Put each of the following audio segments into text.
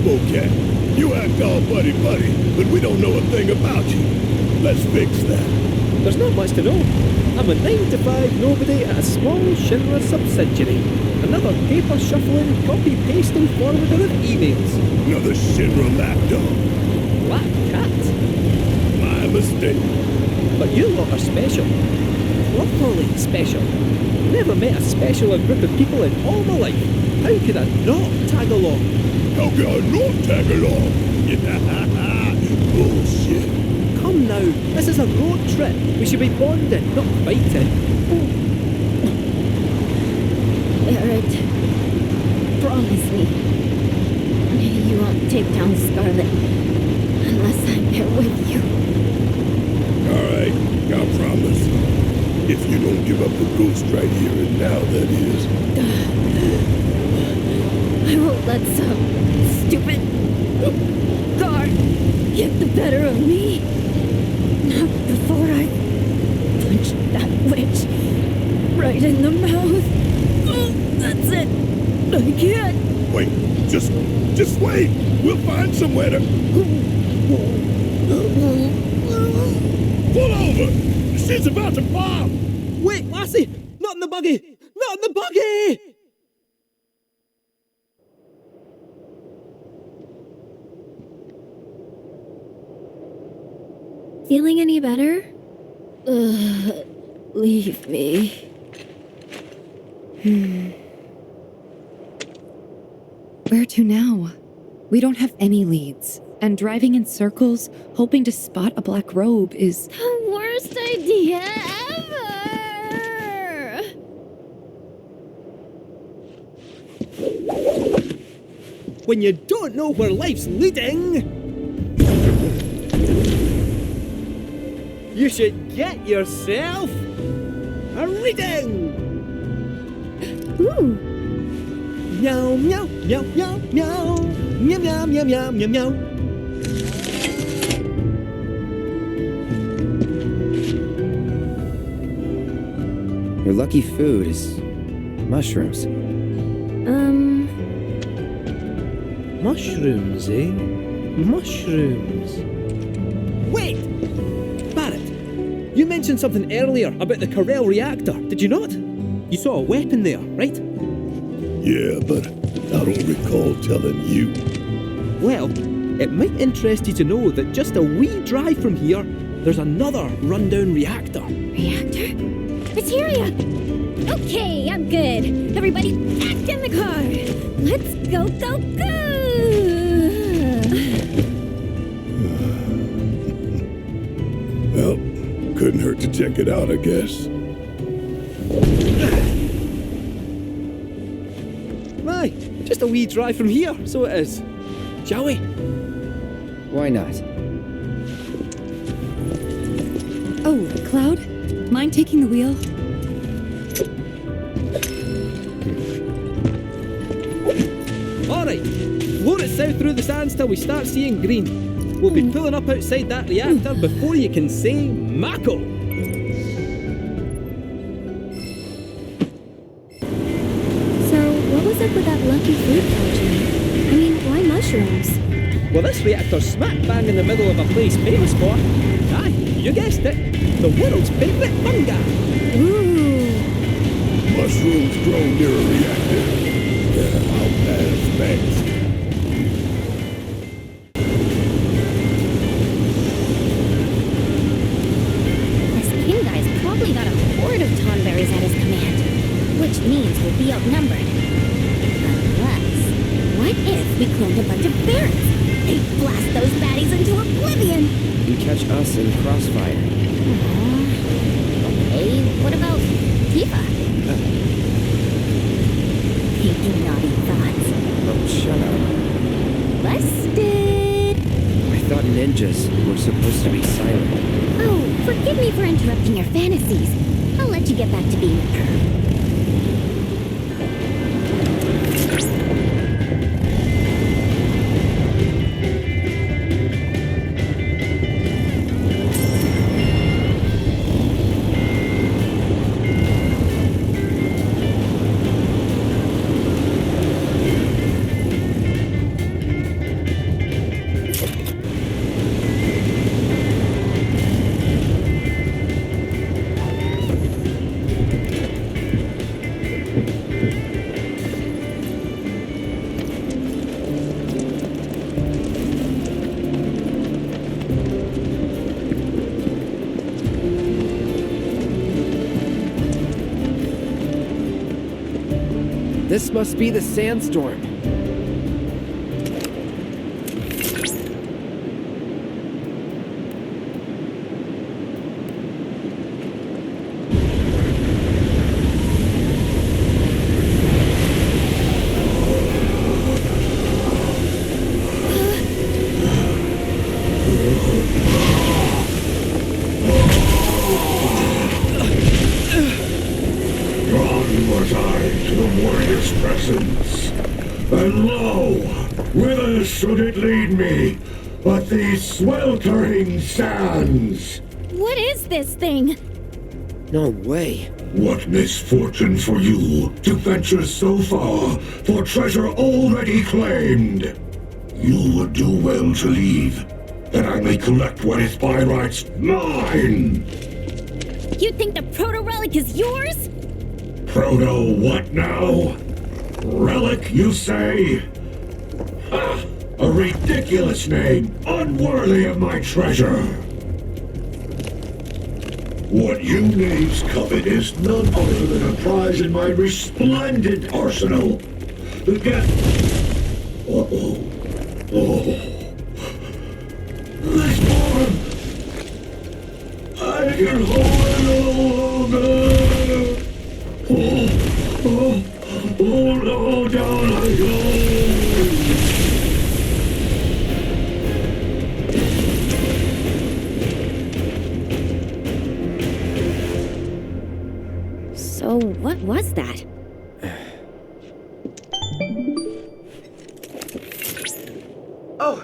Cat. You act all buddy-buddy, but we don't know a thing about you. Let's fix that. There's not much to know. I'm a 9-to-5 nobody at a small Shinra subsidiary. Another paper-shuffling, copy-pasting forwarder of emails. Another Shinra lapdog. Black cat. My mistake. But you lot are special. Properly special. Never met a specialer group of people in all my life. How could I not tag along? How can I not tag along? Bullshit. Come now, this is a road trip. We should be bonding, not fighting. Barrett, promise me you won't take down Scarlet unless I'm there with you. Alright, I promise. If you don't give up the ghost right here and now, that is. I won't let some stupid guard get the better of me. Not before I punch that witch right in the mouth. Oh, that's it. I can't. Wait, just wait. We'll find somewhere to... Pull over! She's about to bomb! Wait, lassie! Not in the buggy! Not in the buggy! Feeling any better? Leave me. Where to now? We don't have any leads, and driving in circles, hoping to spot a black robe is... The worst idea ever! When you don't know where life's leading, you should get yourself a reading! Ooh! Meow, meow, meow, meow, meow. Meow, meow, meow, meow, meow, meow. Your lucky food is mushrooms. Mushrooms, eh? Mushrooms. Wait! Barrett, you mentioned something earlier about the Corel reactor, did you not? You saw a weapon there, right? Yeah, but I don't recall telling you. Well, it might interest you to know that just a wee drive from here, there's another rundown reactor. Reactor? Materia! Okay, I'm good. Everybody back in the car. Let's go, go, go! Well, couldn't hurt to check it out, I guess. Aye, just a wee drive from here, so it is. Shall we? Why not? Oh, Cloud? Mind taking the wheel? Alright, float it south through the sands till we start seeing green. We'll be pulling up outside that reactor before you can say Mako. So, what was up with that lucky food country? I mean, why mushrooms? Well, this reactor's smack bang in the middle of a place famous for, aye, you guessed it, the world's favourite fungi. Ooh! Mushrooms grown near a reactor. Yeah, I'll pass, thanks. This king guy's probably got a horde of tonberries at his command, which means we'll be outnumbered. Unless, what if we cloned a bunch of ferrets? They'd blast those baddies into oblivion! You catch us in crossfire. Okay, what about Tifa? Thinking naughty thoughts. Oh, shut up. Busted! I thought ninjas were supposed to be silent. Oh, forgive me for interrupting your fantasies. I'll let you get back to being a perv. This must be the sandstorm. And lo, whither should it lead me but these sweltering sands? What is this thing? No way. What misfortune for you to venture so far for treasure already claimed. You would do well to leave, that I may collect what is by rights mine. You think the proto-relic is yours? Proto what now? Relic, you say? Ha! A ridiculous name, unworthy of my treasure. What you knaves covet is none other than a prize in my resplendent arsenal. Get... Uh-oh. Oh. This one! I can hold it no longer! Oh no, down I go! So, what was that? Oh,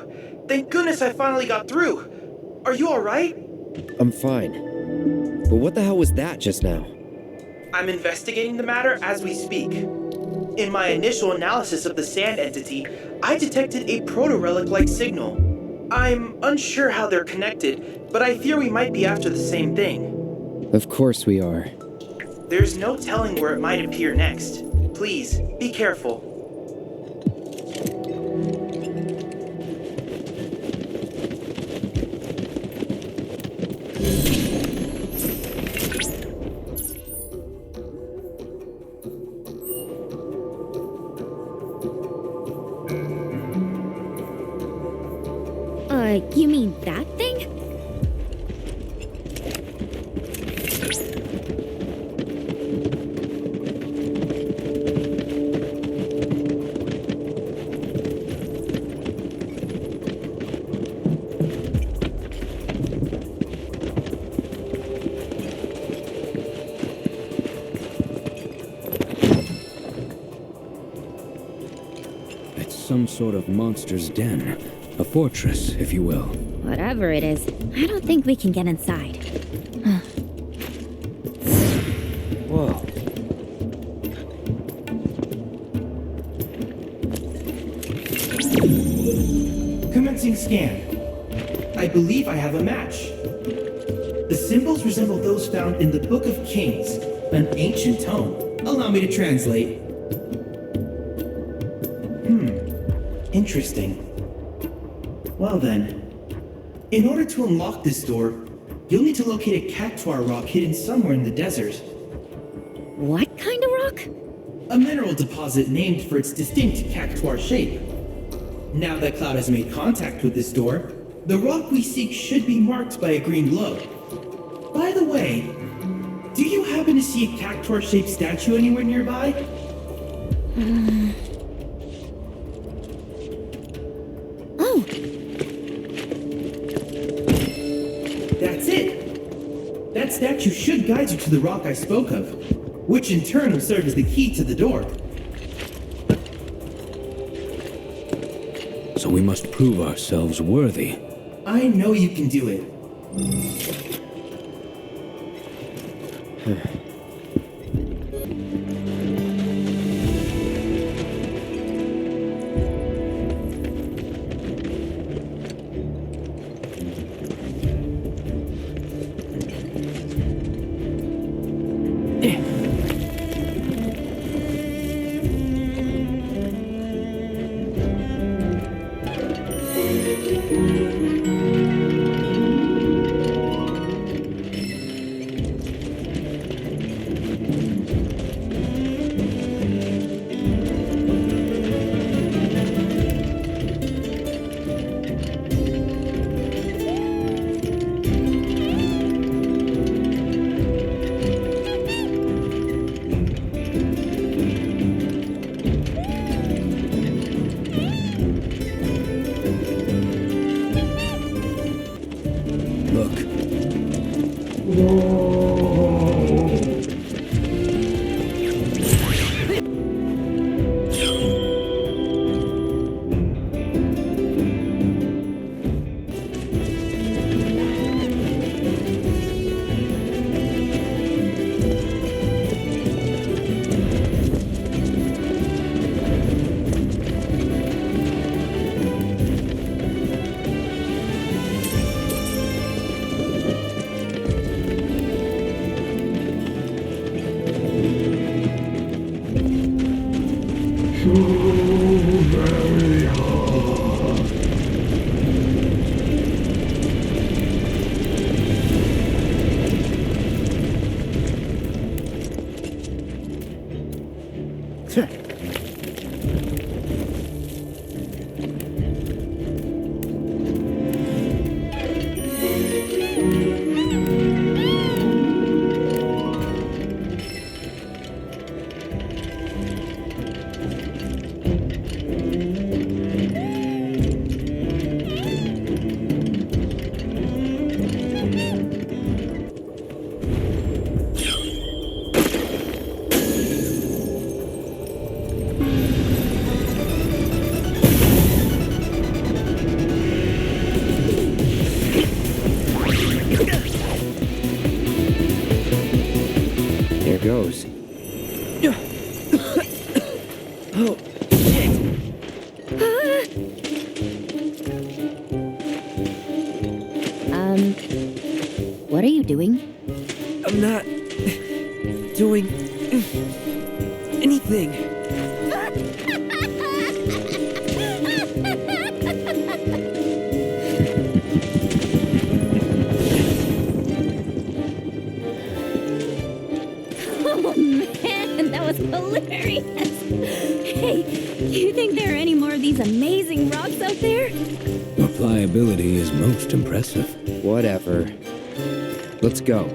thank goodness I finally got through. Are you alright? I'm fine. But what the hell was that just now? I'm investigating the matter as we speak. In my initial analysis of the sand entity, I detected a proto-relic-like signal. I'm unsure how they're connected, but I fear we might be after the same thing. Of course we are. There's no telling where it might appear next. Please, be careful. You mean that thing? It's some sort of monster's den. A fortress, if you will. Whatever it is, I don't think we can get inside. Whoa. Commencing scan. I believe I have a match. The symbols resemble those found in the Book of Kings, an ancient tome. Allow me to translate. Interesting. Well then, in order to unlock this door, you'll need to locate a cactuar rock hidden somewhere in the desert. What kind of rock? A mineral deposit named for its distinct cactuar shape. Now that Cloud has made contact with this door, the rock we seek should be marked by a green glow. By the way, do you happen to see a cactuar-shaped statue anywhere nearby? Oh! That's it! That statue should guide you to the rock I spoke of, which in turn will serve as the key to the door. So we must prove ourselves worthy. I know you can do it. Goes. Oh, what are you doing? I'm not doing anything. Oh man, that was hilarious! Hey, you think there are any more of these amazing rocks out there? Your pliability is most impressive. Whatever. Let's go.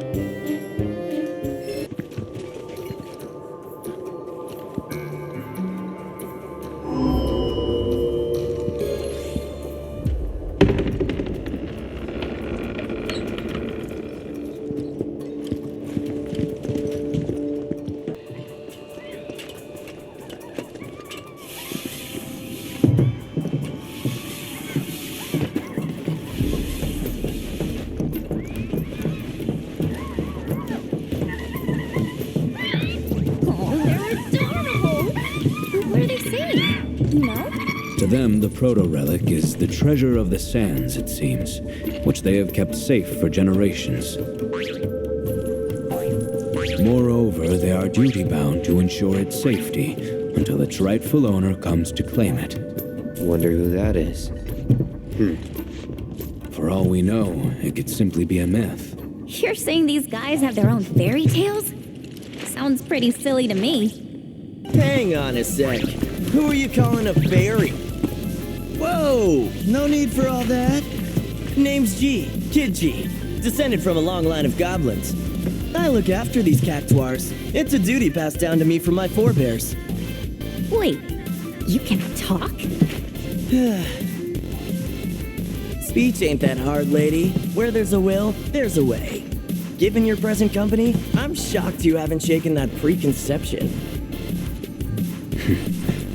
To them, the proto-relic is the treasure of the sands, it seems, which they have kept safe for generations. Moreover, they are duty-bound to ensure its safety until its rightful owner comes to claim it. Wonder who that is. For all we know, it could simply be a myth. You're saying these guys have their own fairy tales? Sounds pretty silly to me. Hang on a sec. Who are you calling a fairy? Whoa! No need for all that. Name's G, Kid G. Descended from a long line of goblins. I look after these cactuars. It's a duty passed down to me from my forebears. Wait, you can talk? Speech ain't that hard, lady. Where there's a will, there's a way. Given your present company, I'm shocked you haven't shaken that preconception.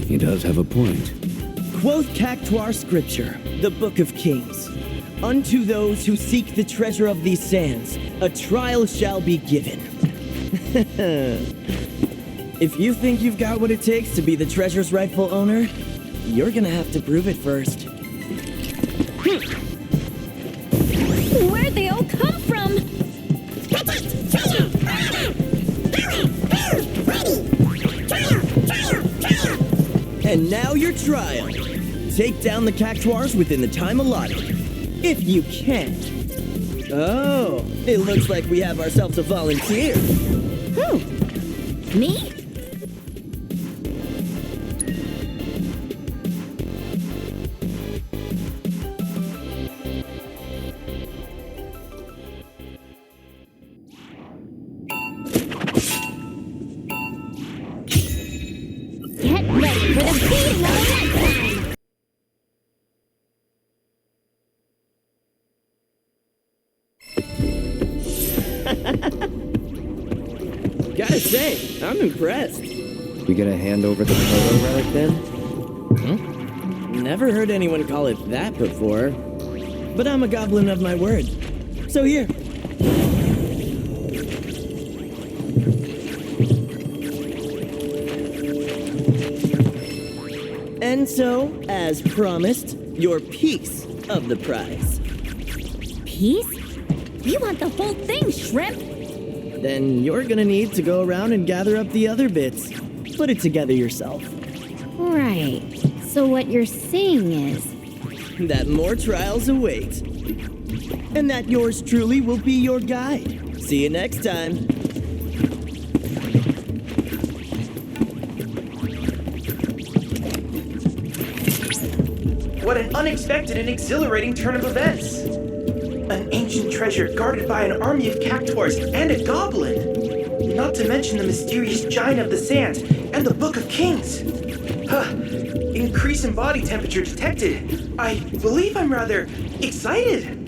He does have a point. Quoth Cactuar scripture, the Book of Kings. Unto those who seek the treasure of these sands, a trial shall be given. If you think you've got what it takes to be the treasure's rightful owner, you're gonna have to prove it first. Where'd they all come from? And now your trial. Take down the cactuars within the time allotted. If you can. Oh, it looks like we have ourselves a volunteer. Who? Me? Get ready for the beating of a lifetime! Gotta say, I'm impressed. We gonna hand over the proto relic then? Never heard anyone call it that before. But I'm a goblin of my word. So here. And so, as promised, your piece of the prize. Peace? We want the whole thing, Shrimp! Then you're gonna need to go around and gather up the other bits. Put it together yourself. Right. So what you're saying is... That more trials await. And that yours truly will be your guide. See you next time. What an unexpected and exhilarating turn of events! An ancient treasure guarded by an army of cactuars and a goblin! Not to mention the mysterious giant of the sands and the Book of Kings! Huh. Increase in body temperature detected. I believe I'm rather excited.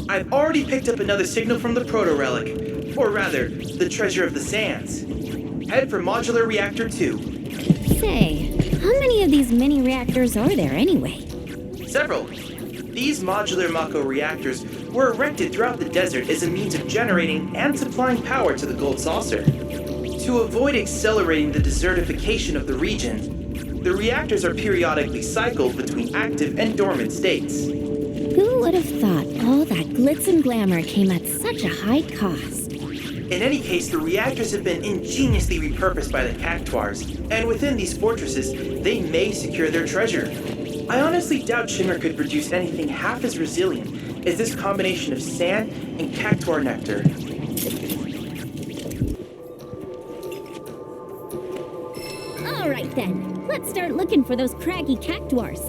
I've already picked up another signal from the proto-relic, or rather, the treasure of the sands. Head for modular reactor 2. Say, how many of these mini reactors are there anyway? Several. These modular Mako reactors were erected throughout the desert as a means of generating and supplying power to the gold saucer. To avoid accelerating the desertification of the region, the reactors are periodically cycled between active and dormant states. Who would have thought all that glitz and glamour came at such a high cost? In any case, the reactors have been ingeniously repurposed by the cactuars, and within these fortresses, they may secure their treasure. I honestly doubt Shimmer could produce anything half as resilient as this combination of sand and cactuar nectar. All right then, let's start looking for those craggy cactuars.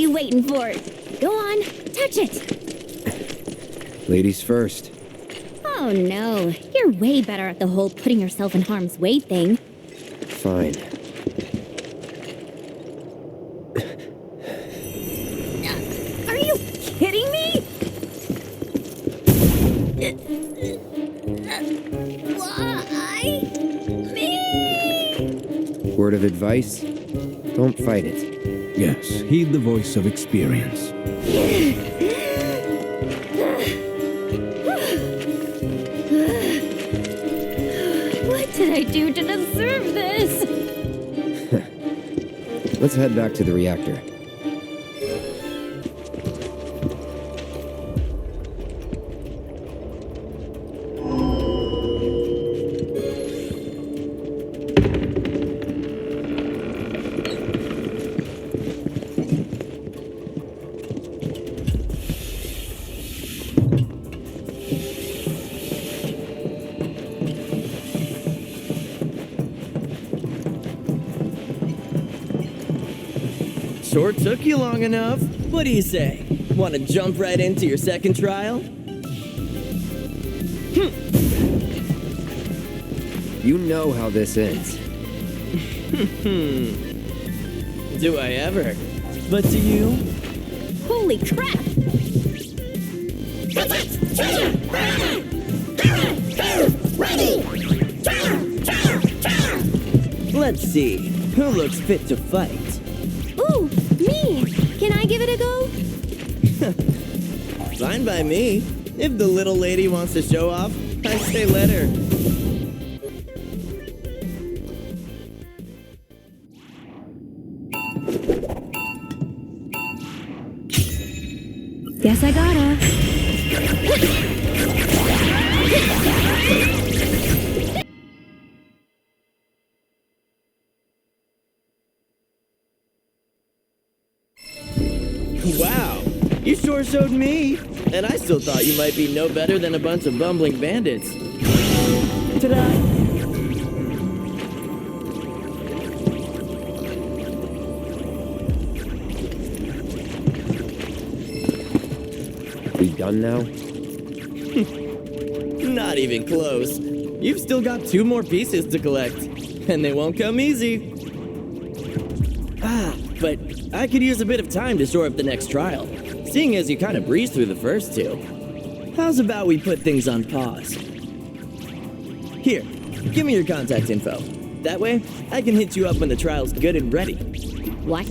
Waiting for it. Go on, touch it. Ladies first. Oh no, you're way better at the whole putting yourself in harm's way thing. Fine. Are you kidding me? Why? Me? Word of advice? Don't fight it. Yes, heed the voice of experience. What did I do to deserve this? Let's head back to the reactor. Sure took you long enough. What do you say? Want to jump right into your second trial? You know how this ends. Do I ever? But do you? Holy crap! Let's see. Who looks fit to fight? Ooh, me! Can I give it a go? Fine by me. If the little lady wants to show off, I say let her. Guess I gotta. Wow, you sure sure showed me. And I still thought you might be no better than a bunch of bumbling bandits. Ta-da! We done now? Not even close. You've still got 2 more pieces to collect. And they won't come easy. But I could use a bit of time to shore up the next trial, seeing as you kind of breezed through the first 2. How's about we put things on pause? Here, give me your contact info. That way, I can hit you up when the trial's good and ready. What?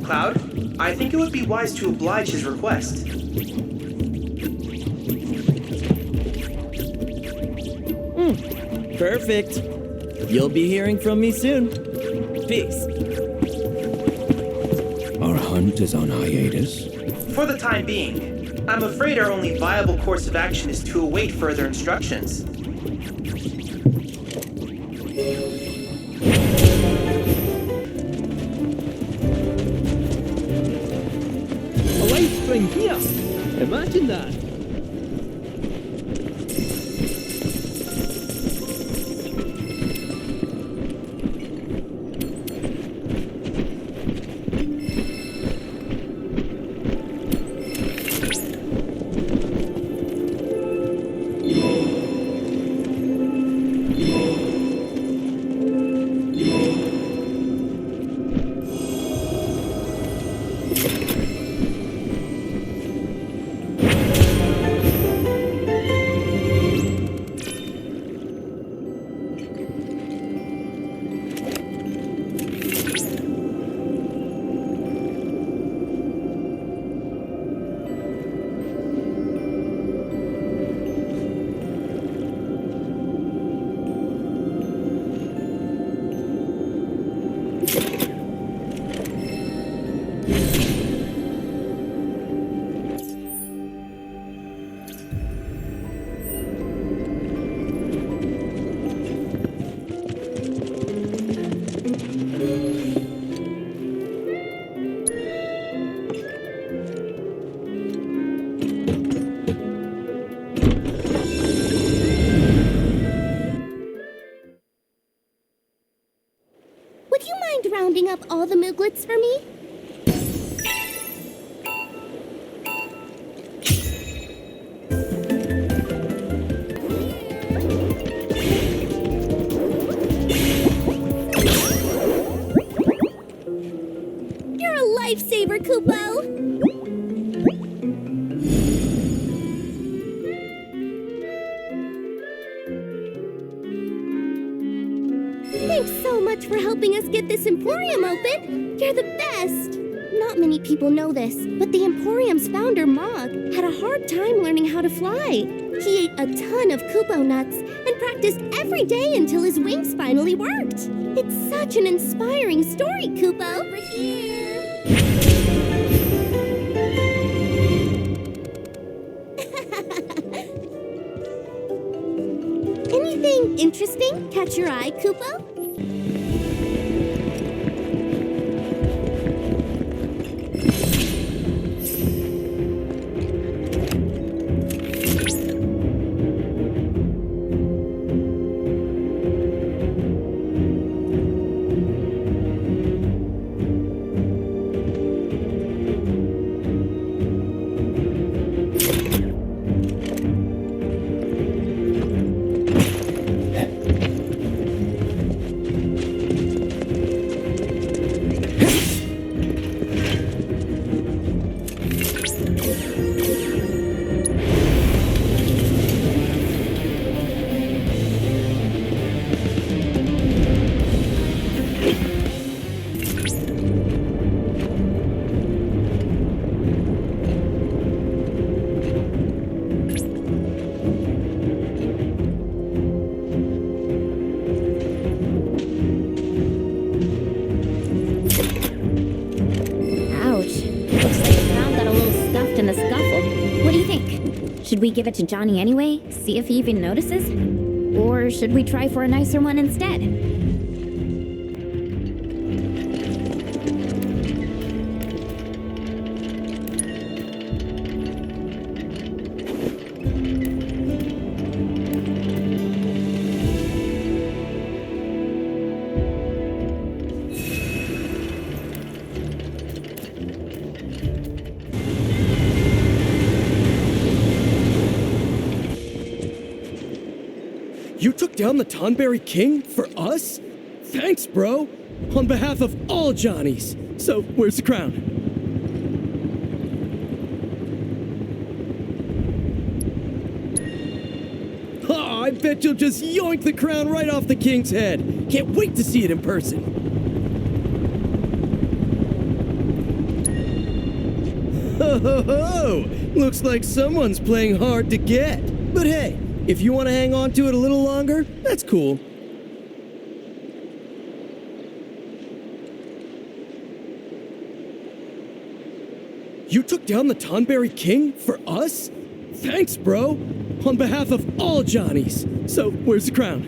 Cloud, I think it would be wise to oblige his request. Perfect. You'll be hearing from me soon. Peace. Our hunt is on hiatus. For the time being, I'm afraid our only viable course of action is to await further instructions. A life spring here! Imagine that! Rounding up all the Mooglets for me? You're a lifesaver, Kupo! Thanks so much for helping us get this Emporium open. You're the best. Not many people know this, but the Emporium's founder, Mog, had a hard time learning how to fly. He ate a ton of Kupo nuts and practiced every day until his wings finally worked. It's such an inspiring story, Kupo. Over here. Anything interesting catch your eye, Kupo? Should we give it to Johnny anyway? See if he even notices? Or should we try for a nicer one instead? You took down the Tonberry King for us? Thanks, bro. On behalf of all Johnnies. So, where's the crown? Oh, I bet you'll just yoink the crown right off the king's head. Can't wait to see it in person. Ho ho ho! Looks like someone's playing hard to get. But hey, if you want to hang on to it a little longer, that's cool. You took down the Tonberry King for us? Thanks, bro. On behalf of all Johnnies. So, where's the crown?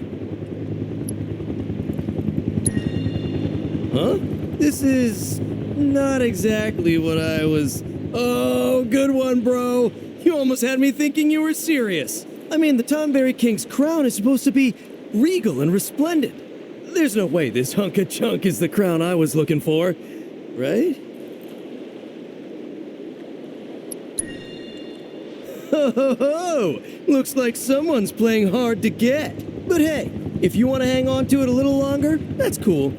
Huh? This is not exactly what I was... Oh, good one, bro. You almost had me thinking you were serious. I mean, the Tonberry King's crown is supposed to be regal and resplendent. There's no way this hunk of junk is the crown I was looking for, right? Ho ho ho! Looks like someone's playing hard to get. But hey, if you want to hang on to it a little longer, that's cool.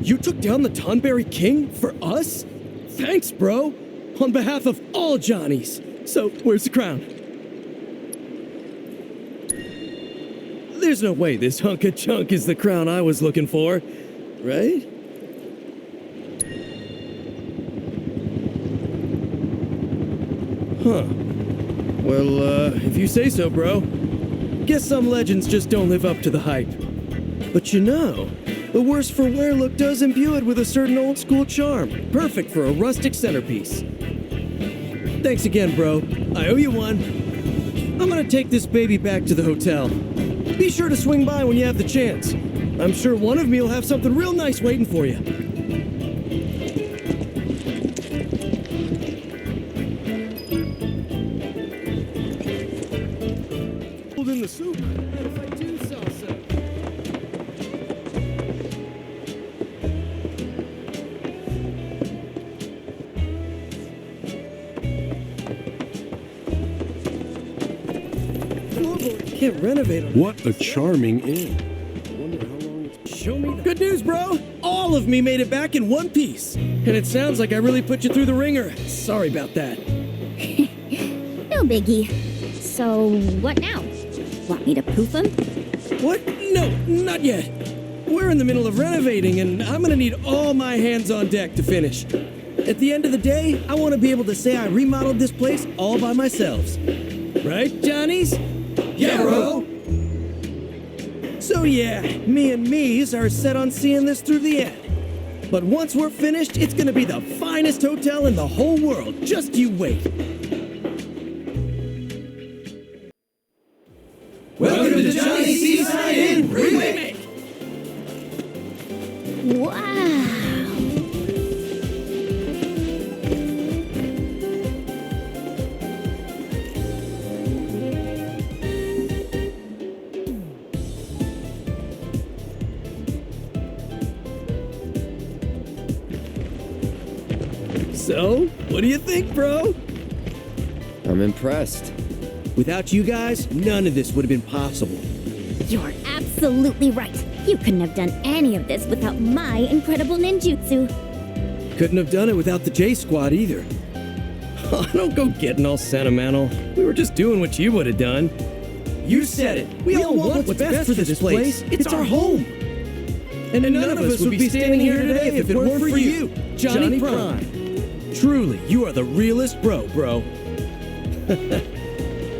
You took down the Tonberry King for us? Thanks, bro. On behalf of all Johnnies. So, where's the crown? There's no way this hunk of junk is the crown I was looking for, right? Huh. Well, if you say so, bro. Guess some legends just don't live up to the hype. But you know, the worse for wear look does imbue it with a certain old school charm, perfect for a rustic centerpiece. Thanks again, bro. I owe you one. I'm gonna take this baby back to the hotel. Be sure to swing by when you have the chance. I'm sure one of me will have something real nice waiting for you. In the soup, and if I do salsa. Can't renovate them. What a charming inn. Wonder how long it's... Show me the... Good news, bro! All of me made it back in one piece. And it sounds like I really put you through the ringer. Sorry about that. No biggie. So, what now? Want me to poof him? What? No, not yet. We're in the middle of renovating, and I'm gonna need all my hands on deck to finish. At the end of the day, I want to be able to say I remodeled this place all by myself. Right, Johnnies? Yeah, bro! So yeah, me and me's are set on seeing this through the end. But once we're finished, it's gonna be the finest hotel in the whole world. Just you wait. Welcome to Johnny's Seaside Inn Remake! Wow! So, what do you think, bro? I'm impressed. Without you guys, none of this would have been possible. You're absolutely right. You couldn't have done any of this without my incredible ninjutsu. Couldn't have done it without the J Squad either. Oh, don't go getting all sentimental. We were just doing what you would have done. You said it. We all want what's best for this place. It's our home. And none of us would be standing here today if it weren't for you, Johnny Prime. Truly, you are the realest bro.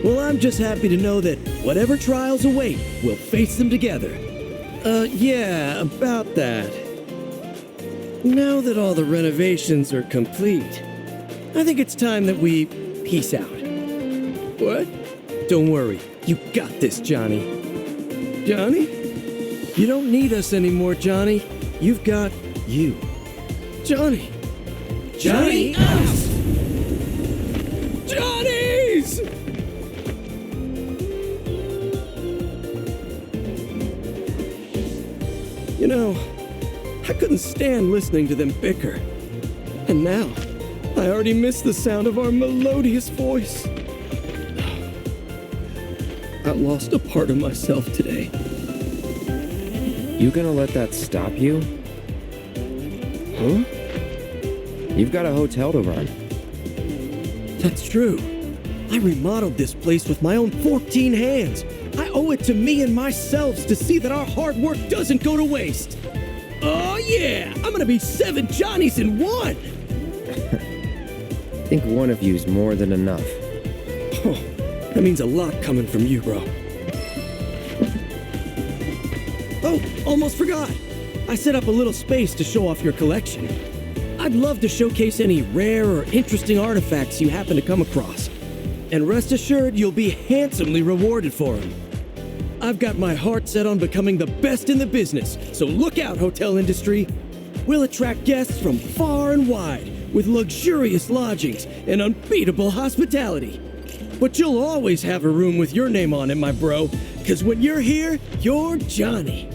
Well, I'm just happy to know that whatever trials await, we'll face them together. Yeah, about that. Now that all the renovations are complete, I think it's time that we peace out. What? Don't worry, you got this, Johnny. Johnny? You don't need us anymore, Johnny. You've got you. Johnny! Johnny out! Johnnies! You know, I couldn't stand listening to them bicker. And now, I already miss the sound of our melodious voice. I lost a part of myself today. You gonna let that stop you? Huh? You've got a hotel to run. That's true. I remodeled this place with my own 14 hands. I owe it to me and myself to see that our hard work doesn't go to waste. Oh yeah, I'm gonna be 7 Johnnies in one. I think one of you's more than enough. Oh, that means a lot coming from you, bro. Oh, almost forgot. I set up a little space to show off your collection. I'd love to showcase any rare or interesting artifacts you happen to come across. And rest assured, you'll be handsomely rewarded for them. I've got my heart set on becoming the best in the business, so look out, hotel industry. We'll attract guests from far and wide with luxurious lodgings and unbeatable hospitality. But you'll always have a room with your name on it, my bro, because when you're here, you're Johnny.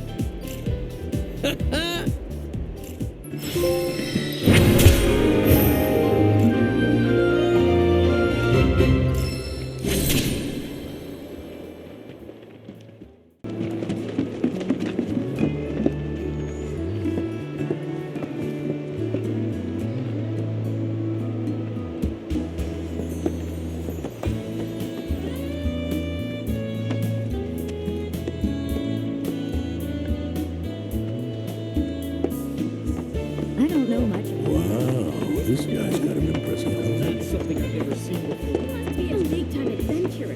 This guy's got an impressive collection. That's something I've never seen before. Must be a big-time adventurer.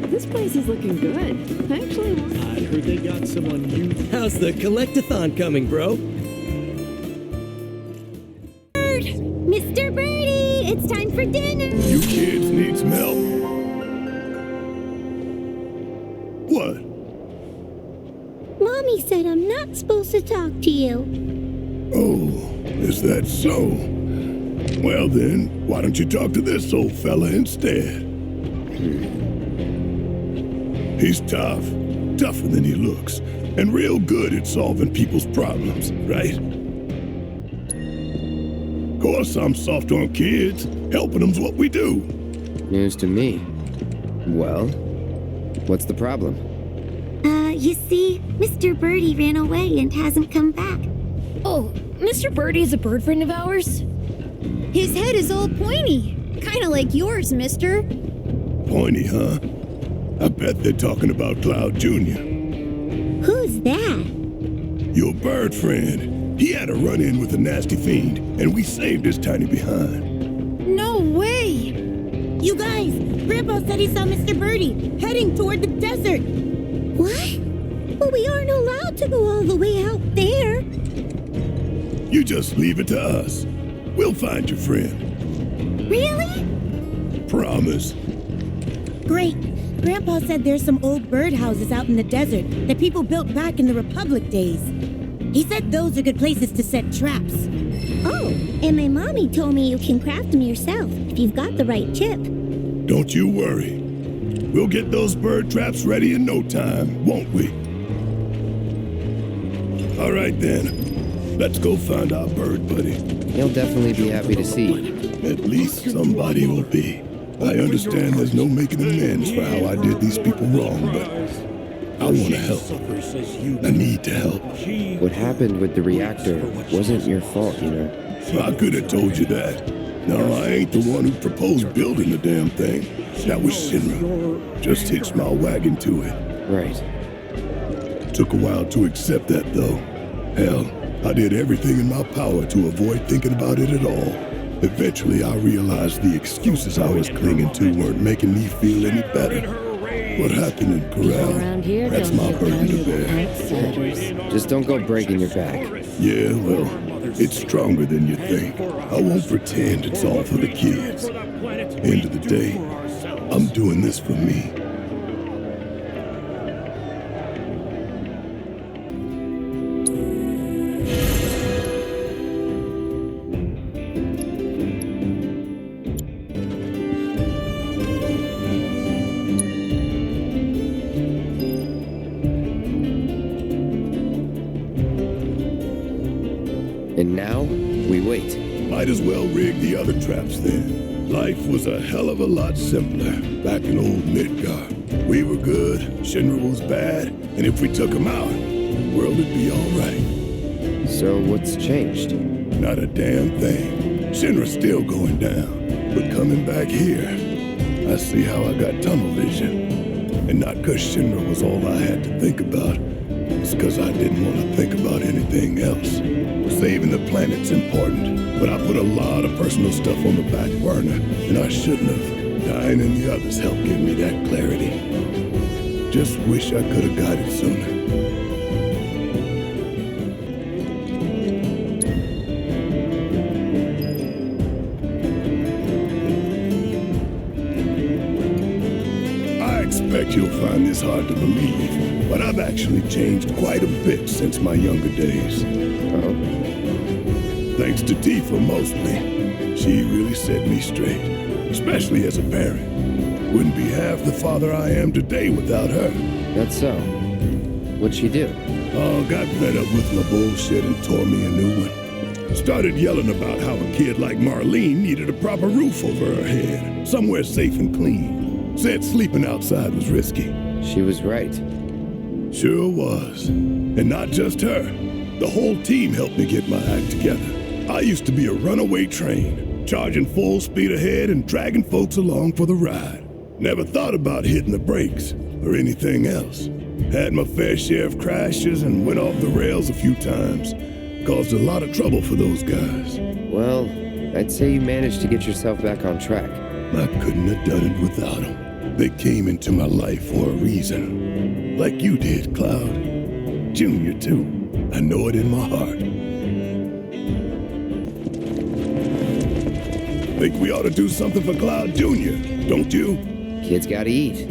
This place is looking good. I actually want... I heard they got someone new. How's the collectathon coming, bro? Mr. Birdie, it's time for dinner. You kids need some help? What? Mommy said I'm not supposed to talk to you. Oh, is that so? Well then, why don't you talk to this old fella instead? He's tough, tougher than he looks, and real good at solving people's problems, right? Of course, I'm soft on kids. Helping them's what we do. News to me. Well, what's the problem? You see, Mr. Birdie ran away and hasn't come back. Oh, Mr. Birdie is a bird friend of ours? His head is all pointy. Kinda like yours, mister. Pointy, huh? I bet they're talking about Cloud Jr. Who's that? Your bird friend. He had a run-in with a nasty fiend, and we saved his tiny behind. No way! You guys, Grandpa said he saw Mr. Birdie heading toward the desert. What? But we aren't allowed to go all the way out there. You just leave it to us. We'll find your friend. Really? Promise. Great. Grandpa said there's some old birdhouses out in the desert that people built back in the Republic days. He said those are good places to set traps. Oh, and my mommy told me you can craft them yourself if you've got the right chip. Don't you worry. We'll get those bird traps ready in no time, won't we? All right then. Let's go find our bird buddy. He'll definitely be happy to see you. At least somebody will be. I understand there's no making amends for how I did these people wrong, but I want to help. I need to help. What happened with the reactor wasn't your fault, you know. I could have told you that. No, I ain't the one who proposed building the damn thing. That was Shinra. Just hitched my wagon to it. Right. Took a while to accept that, though. Hell, I did everything in my power to avoid thinking about it at all. Eventually, I realized the excuses I was clinging to weren't making me feel any better. What happened in Corral, that's my burden to bear. Just don't go breaking your back. Yeah, well, it's stronger than you think. I won't pretend it's all for the kids. End of the day, I'm doing this for me. And now, we wait. Might as well rig the other traps then. Life was a hell of a lot simpler back in old Midgar. We were good, Shinra was bad, and if we took him out, the world would be alright. So what's changed? Not a damn thing. Shinra's still going down, but coming back here, I see how I got tunnel vision. And not because Shinra was all I had to think about, it's because I didn't want to think about anything else. Saving the planet's important, but I put a lot of personal stuff on the back burner, and I shouldn't have. Dying and the others helped give me that clarity. Just wish I could have got it sooner. I expect you'll find this hard to believe, but I've actually changed quite a bit since my younger days. Thanks to Tifa, mostly. She really set me straight, especially as a parent. Wouldn't be half the father I am today without her. That's so. What'd she do? Oh, got fed up with my bullshit and tore me a new one. Started yelling about how a kid like Marlene needed a proper roof over her head, somewhere safe and clean. Said sleeping outside was risky. She was right. Sure was. And not just her. The whole team helped me get my act together. I used to be a runaway train, charging full speed ahead and dragging folks along for the ride. Never thought about hitting the brakes or anything else. Had my fair share of crashes and went off the rails a few times. Caused a lot of trouble for those guys. Well, I'd say you managed to get yourself back on track. I couldn't have done it without them. They came into my life for a reason. Like you did, Cloud. Junior, too. I know it in my heart. Think we ought to do something for Cloud Jr., don't you? Kids gotta eat.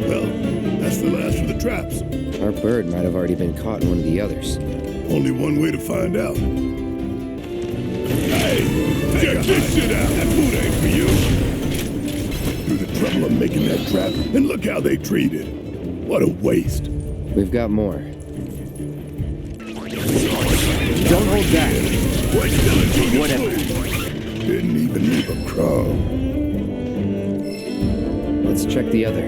Well, that's the last of the traps. Our bird might have already been caught in one of the others. Only one way to find out. Hey, check this shit out. That food ain't for you. Through the trouble of making that trap, and look how they treat it. What a waste. We've got more. Don't hold back. We're still in Junior's Whatever. food. Didn't even leave a crumb. Let's check the other.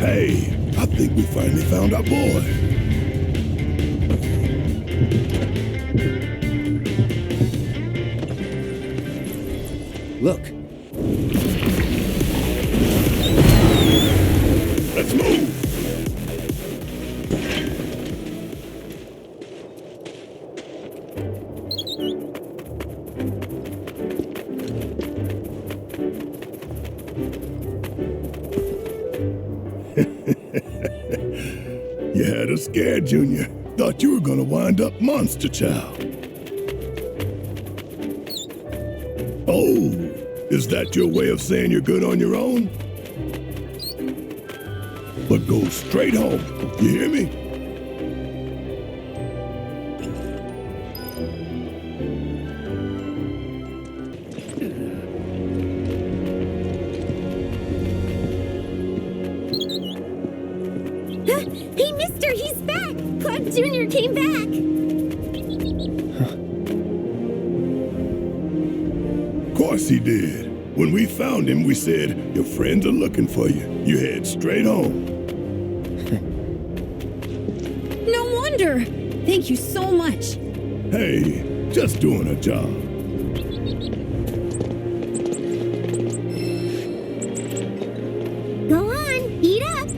Hey, I think we finally found our boy. Look. Let's move. You had us scared, Junior. Thought you were gonna wind up Monster Child. Oh, is that your way of saying you're good on your own? But go straight home, you hear me? Hey, mister, he's back! Cloud Jr. came back! Of course he did. When we found him, we said, your friends are looking for you. You head straight home. No wonder! Thank you so much. Hey, just doing a job. Go on, eat up!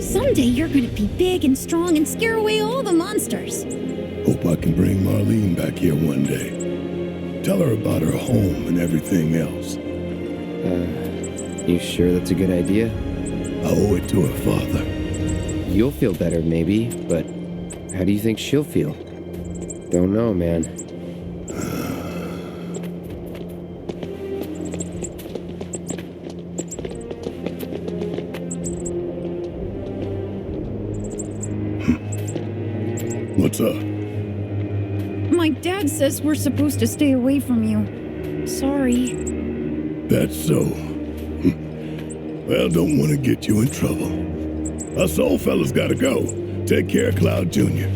Someday you're gonna be big and strong and scare away all the monsters. Hope I can bring Marlene back here one day. Tell her about her home and everything else. You sure that's a good idea? I owe it to her father. You'll feel better, maybe, but how do you think she'll feel? Don't know, man. What's up? My dad says we're supposed to stay away from you. Sorry. That's so. Well, don't want to get you in trouble. Us old fellas gotta go. Take care, Cloud Jr.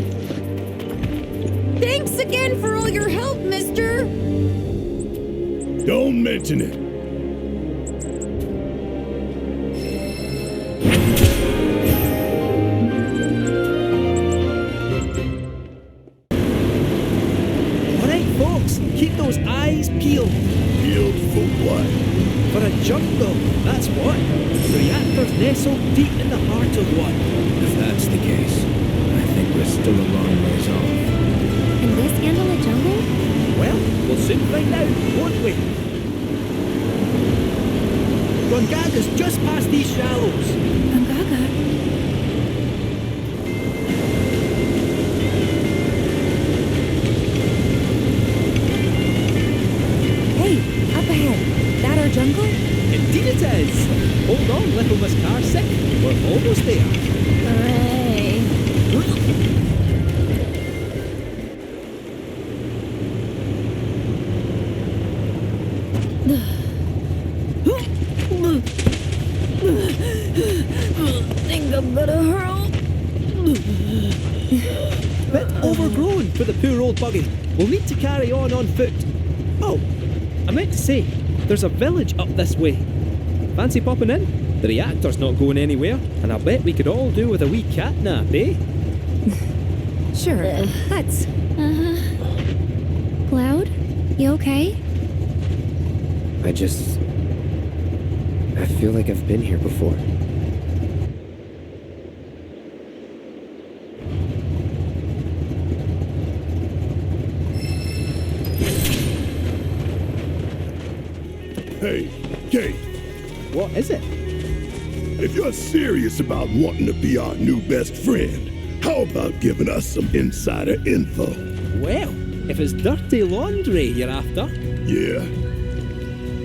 Thanks again for all your help, mister. Don't mention it. Keep those eyes peeled. Peeled for what? For a jungle, that's what. The reactor's nestled deep in the heart of one. If that's the case, I think we're still a long ways off. Can this handle a jungle? Well, we'll soon find out, won't we? Gongaga's just past these shallows. Gongaga? Up ahead. That our jungle? Indeed it is. Hold on, little Miss Carsick. We're almost there. Hooray. Think I'm gonna hurl. Bit overgrown for the poor old buggy. We'll need to carry on foot. Oh, I meant to say, there's a village up this way. Fancy popping in? The reactor's not going anywhere, and I bet we could all do with a wee cat nap, eh? Sure, let's. Cloud, you okay? I feel like I've been here before. Hey, Kate. What is it? If you're serious about wanting to be our new best friend, how about giving us some insider info? Well, if it's dirty laundry you're after. Yeah.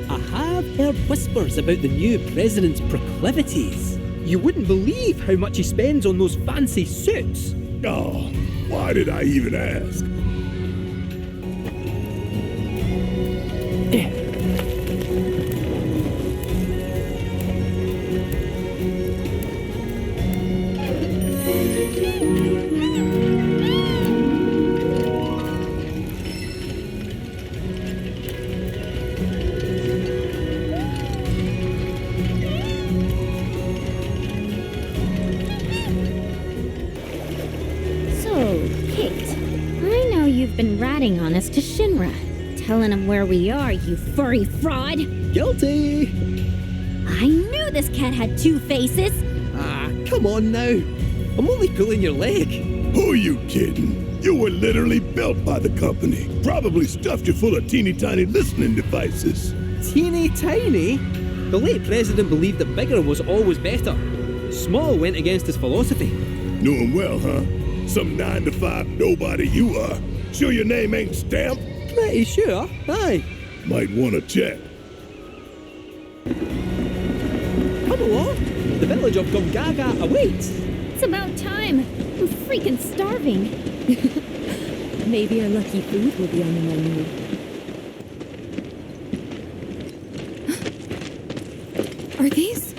I have heard whispers about the new president's proclivities. You wouldn't believe how much he spends on those fancy suits. Oh, why did I even ask? Been ratting on us to Shinra, telling him where we are, you furry fraud. Guilty! I knew this cat had two faces. Ah, come on now. I'm only pulling your leg. Who are you kidding? You were literally built by the company. Probably stuffed you full of teeny tiny listening devices. Teeny tiny? The late president believed that bigger was always better. Small went against his philosophy. Knew him well, huh? Some 9-to-5 nobody you are. Sure your name ain't stamped? Pretty sure, aye. Might want to check. Come along. The village of Gongaga awaits. It's about time. I'm freaking starving. Maybe our lucky food will be on the menu. Are these?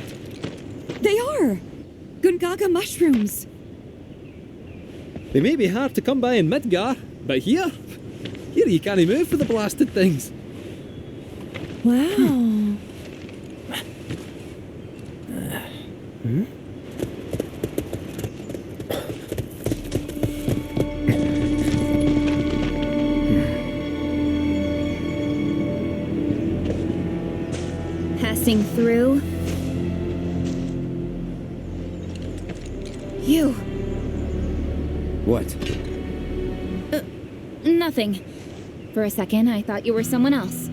They are! Gongaga mushrooms! They may be hard to come by in Midgar, but here you can't move for the blasted things. Wow. Passing through. You. What? Nothing. For a second, I thought you were someone else.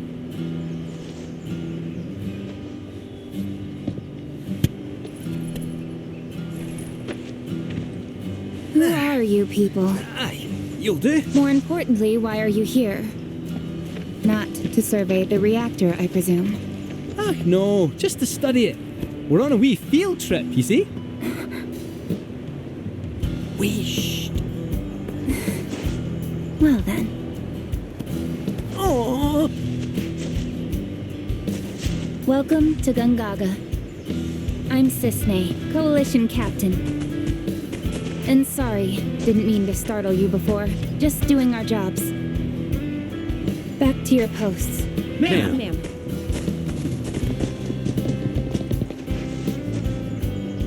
Who are you people? Aye, you'll do. More importantly, why are you here? Not to survey the reactor, I presume. Ah, no, just to study it. We're on a wee field trip, you see? Well then. Welcome to Gungaga. I'm Cisne, Coalition Captain. And sorry, didn't mean to startle you before. Just doing our jobs. Back to your posts. Ma'am.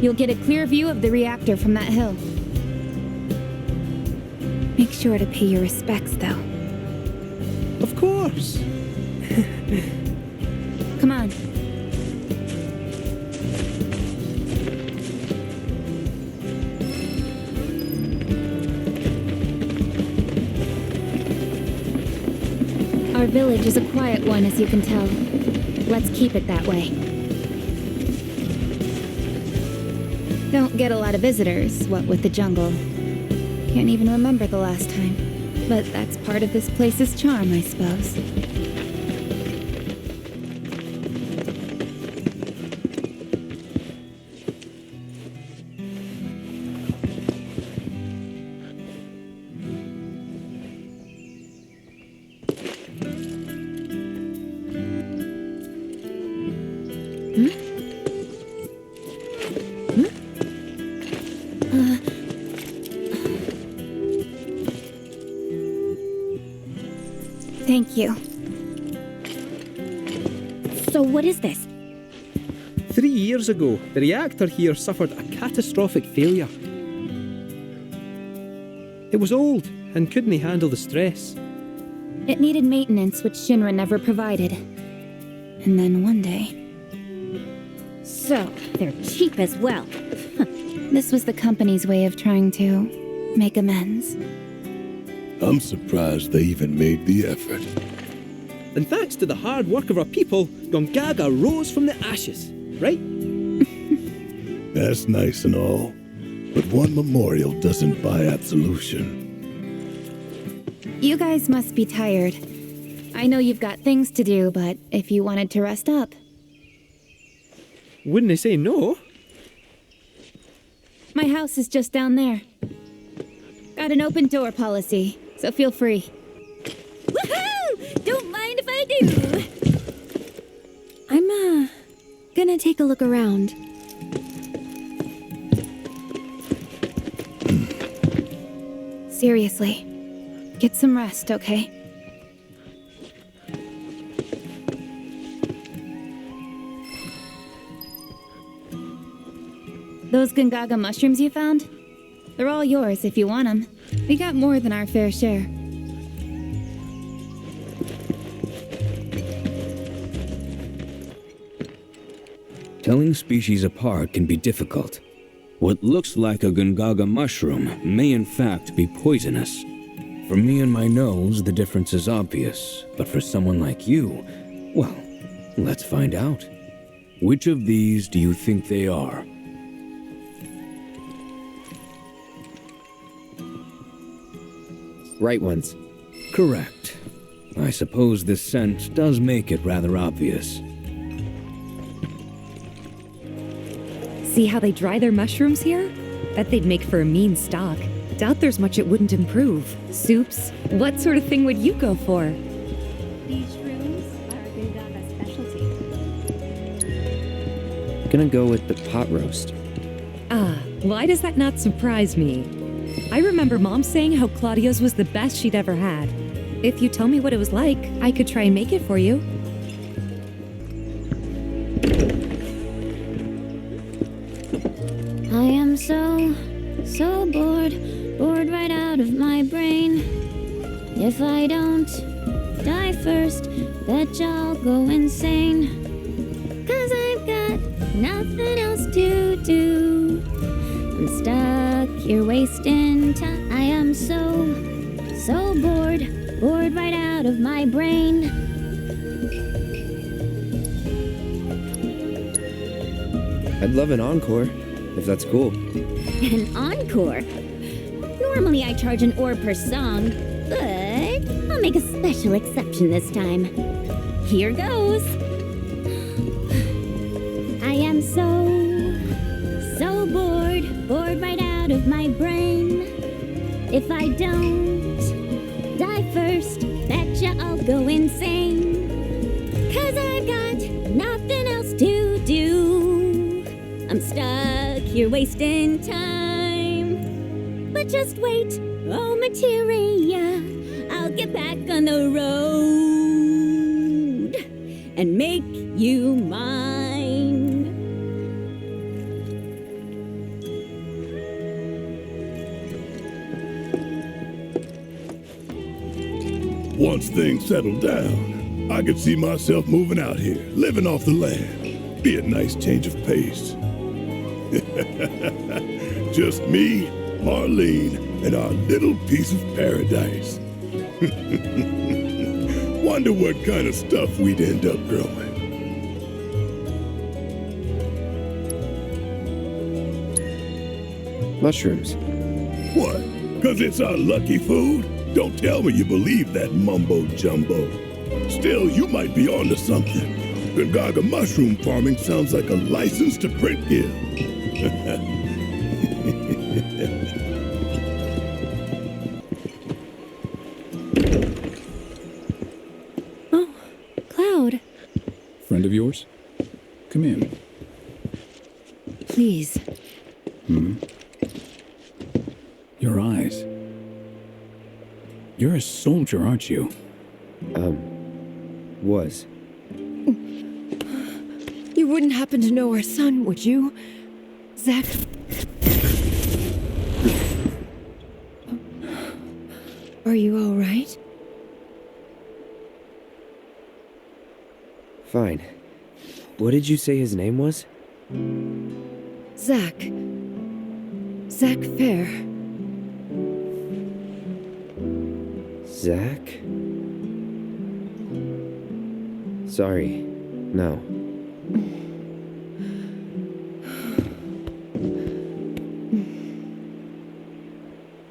You'll get a clear view of the reactor from that hill. Make sure to pay your respects, though. Of course. Come on. Our village is a quiet one, as you can tell. Let's keep it that way. Don't get a lot of visitors, what with the jungle. Can't even remember the last time. But that's part of this place's charm, I suppose. Thank you. So what is this? 3 years ago, the reactor here suffered a catastrophic failure. It was old and couldn't handle the stress. It needed maintenance, which Shinra never provided. And then one day... So, they're cheap as well. This was the company's way of trying to make amends. I'm surprised they even made the effort. And thanks to the hard work of our people, Gongaga rose from the ashes, right? That's nice and all, but one memorial doesn't buy absolution. You guys must be tired. I know you've got things to do, but if you wanted to rest up... Wouldn't they say no? My house is just down there. Got an open door policy, so feel free. Woohoo! Don't mind if I do! I'm, gonna take a look around. Seriously, get some rest, okay? Those Gungaga mushrooms you found? They're all yours if you want them. We got more than our fair share. Telling species apart can be difficult. What looks like a Gungaga mushroom may in fact be poisonous. For me and my nose, the difference is obvious, but for someone like you, well, let's find out. Which of these do you think they are? Right ones. Correct. I suppose this scent does make it rather obvious. See how they dry their mushrooms here? Bet they'd make for a mean stock. Doubt there's much it wouldn't improve. Soups? What sort of thing would you go for? These shrooms are Gungaga specialty. Gonna go with the pot roast. Ah, why does that not surprise me? I remember Mom saying how Claudia's was the best she'd ever had. If you tell me what it was like, I could try and make it for you. I am so bored right out of my brain. If I don't die first, bet y'all go insane. 'Cause I've got nothing else to do. I'm stuck here wasting time. I am so bored right out of my brain. I'd love an encore, if that's cool. An encore? Normally I charge an orb per song, but I'll make a special exception this time. Here goes. I am so bored right out of my brain. If I don't die first, betcha I'll go insane. 'Cause I've got nothing else I'm stuck here wasting time. But just wait, oh materia, I'll get back on the road and make you mine. Once things settle down, I could see myself moving out here, living off the land. Be a nice change of pace. Just me, Marlene, and our little piece of paradise. Wonder what kind of stuff we'd end up growing. Mushrooms. What? 'Cause it's our lucky food? Don't tell me you believe that mumbo-jumbo. Still, you might be onto something. Gungaga mushroom farming sounds like a license to print gill. Oh, Cloud. Friend of yours? Come in. Please. Your eyes. You're a soldier, aren't you? Was. You wouldn't happen to know our son, would you? Zach? Are you all right? Fine. What did you say his name was? Zach. Zach Fair. Zach? Sorry. No.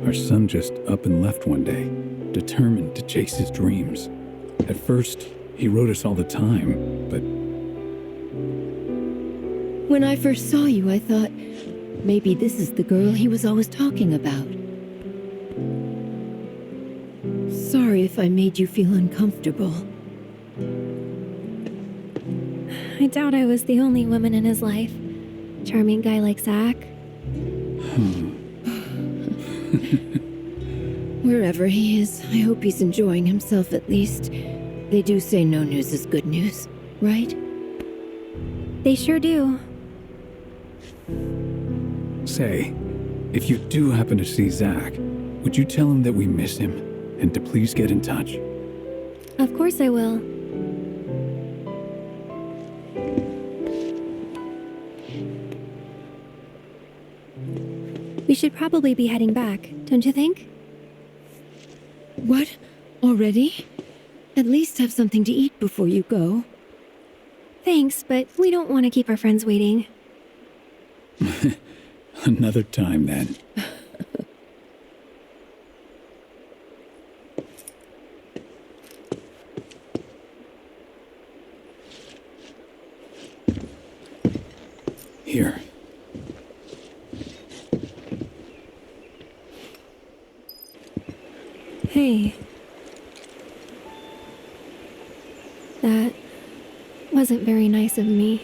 Our son just up and left one day, determined to chase his dreams. At first, he wrote us all the time, but... When I first saw you, I thought, maybe this is the girl he was always talking about. Sorry if I made you feel uncomfortable. I doubt I was the only woman in his life. Charming guy like Zach. Wherever he is, I hope he's enjoying himself at least. They do say no news is good news, right? They sure do. Say, if you do happen to see Zach, would you tell him that we miss him and to please get in touch? Of course I will. We should probably be heading back, don't you think? What? Already? At least have something to eat before you go. Thanks, but we don't want to keep our friends waiting. Another time, then. Here. Hey. That wasn't very nice of me.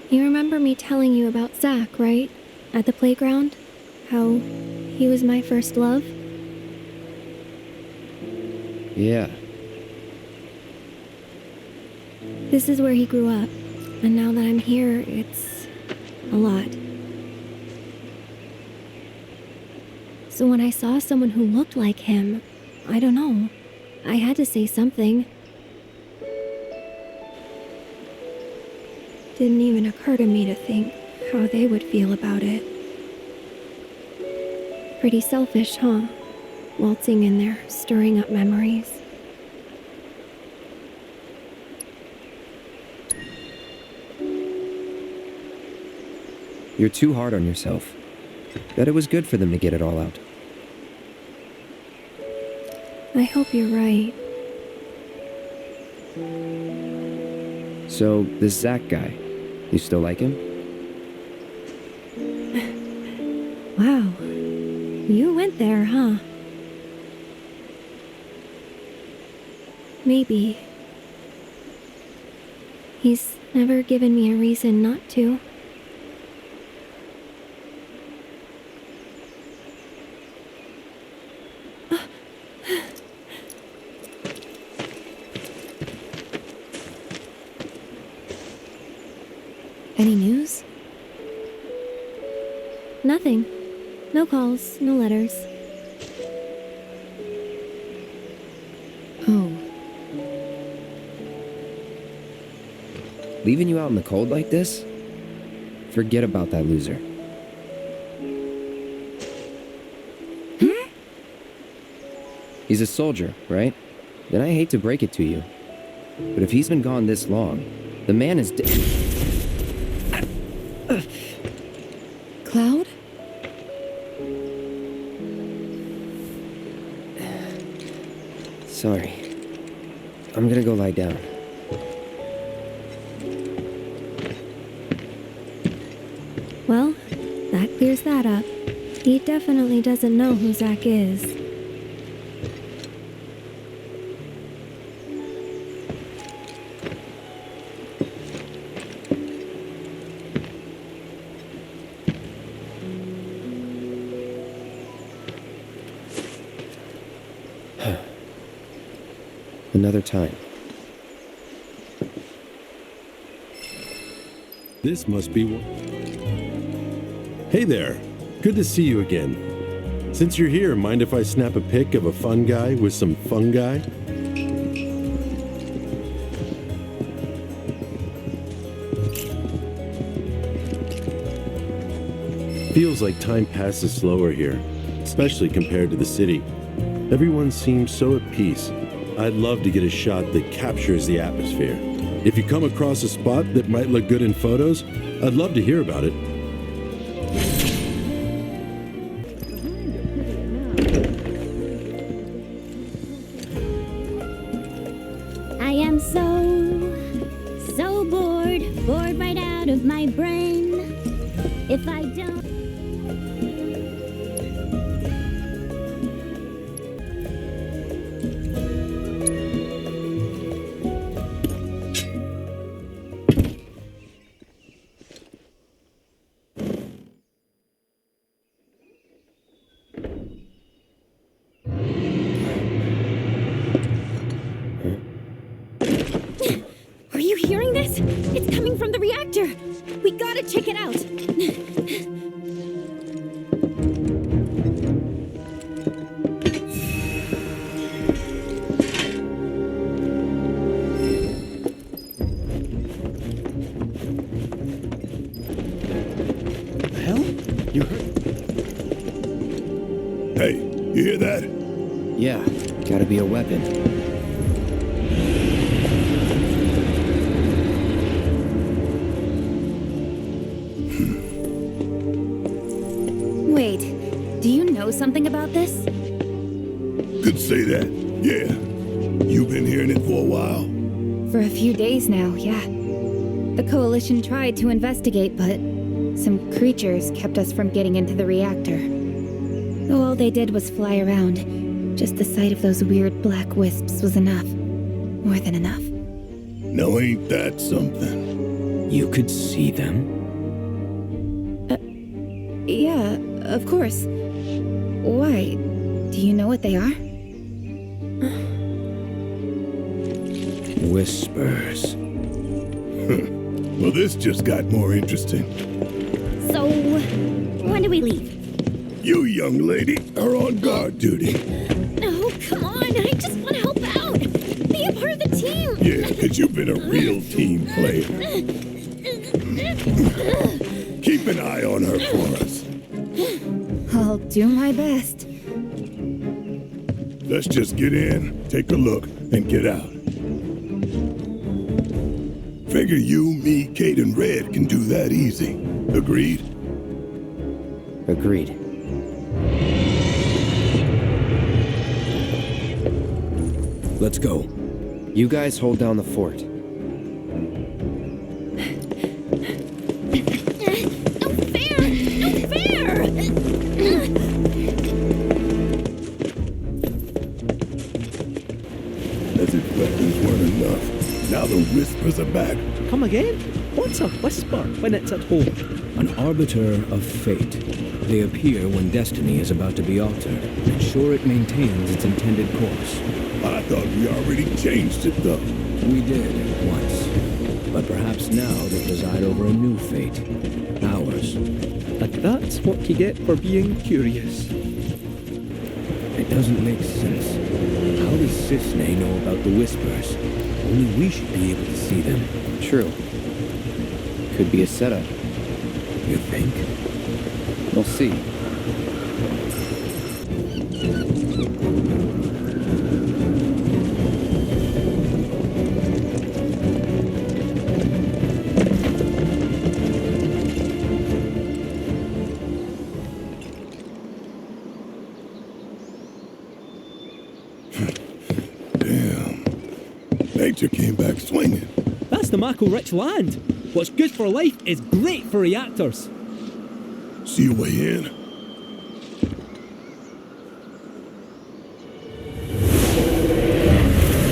You remember me telling you about Zach, right? At the playground? How he was my first love? Yeah. This is where he grew up, and now that I'm here, it's a lot. So when I saw someone who looked like him, I don't know, I had to say something. Didn't even occur to me to think how they would feel about it. Pretty selfish, huh? Waltzing in there, stirring up memories. You're too hard on yourself. Bet it was good for them to get it all out. I hope you're right. So, this Zach guy, you still like him? Wow. You went there, huh? Maybe. He's never given me a reason not to. Any news? Nothing. No calls, no letters. Oh. Leaving you out in the cold like this? Forget about that loser. He's a soldier, right? Then I hate to break it to you. But if he's been gone this long, the man is dead. Cloud? Sorry. I'm gonna go lie down. Well, that clears that up. He definitely doesn't know who Zack is. Another time. This must be one. Hey there. Good to see you again. Since you're here, mind if I snap a pic of a fun guy with some fungi? Feels like time passes slower here, especially compared to the city. Everyone seems so at peace. I'd love to get a shot that captures the atmosphere. If you come across a spot that might look good in photos, I'd love to hear about it. I am so bored right out of my brain. If I don't... Are you hearing this? It's coming from the reactor! We gotta check it out! The hell? You heard? Hey, you hear that? Yeah, gotta be a weapon. Wait, do you know something about this? Could say that, yeah. You've been hearing it for a while? For a few days now, yeah. The Coalition tried to investigate, but some creatures kept us from getting into the reactor. All they did was fly around. Just the sight of those weird black wisps was enough. More than enough. Now ain't that something? You could see them? Yeah, of course. Why? Do you know what they are? Whispers. Well, this just got more interesting. So, when do we leave? You, young lady, are on guard duty. Oh, come on! I just want to help out! Be a part of the team! Yeah, because you've been a real team player. Keep an eye on her for us. I'll do my best. Let's just get in, take a look, and get out. Figure you, me, Kate, and Red can do that easy. Agreed? Agreed. Let's go. You guys hold down the fort. No fair! No fair! As if whispers are back. Come again? What's a whisper when it's at home? An arbiter of fate. They appear when destiny is about to be altered, ensure it maintains its intended course. I thought we already changed it, though. We did, once. But perhaps now they preside over a new fate. Ours. And that's what you get for being curious. It doesn't make sense. How does Cisne know about the whispers? Only we should be able to see them. True. Could be a setup. You think? We'll see. Nature came back swinging. That's the Mako-rich land. What's good for life is great for reactors. See your way in?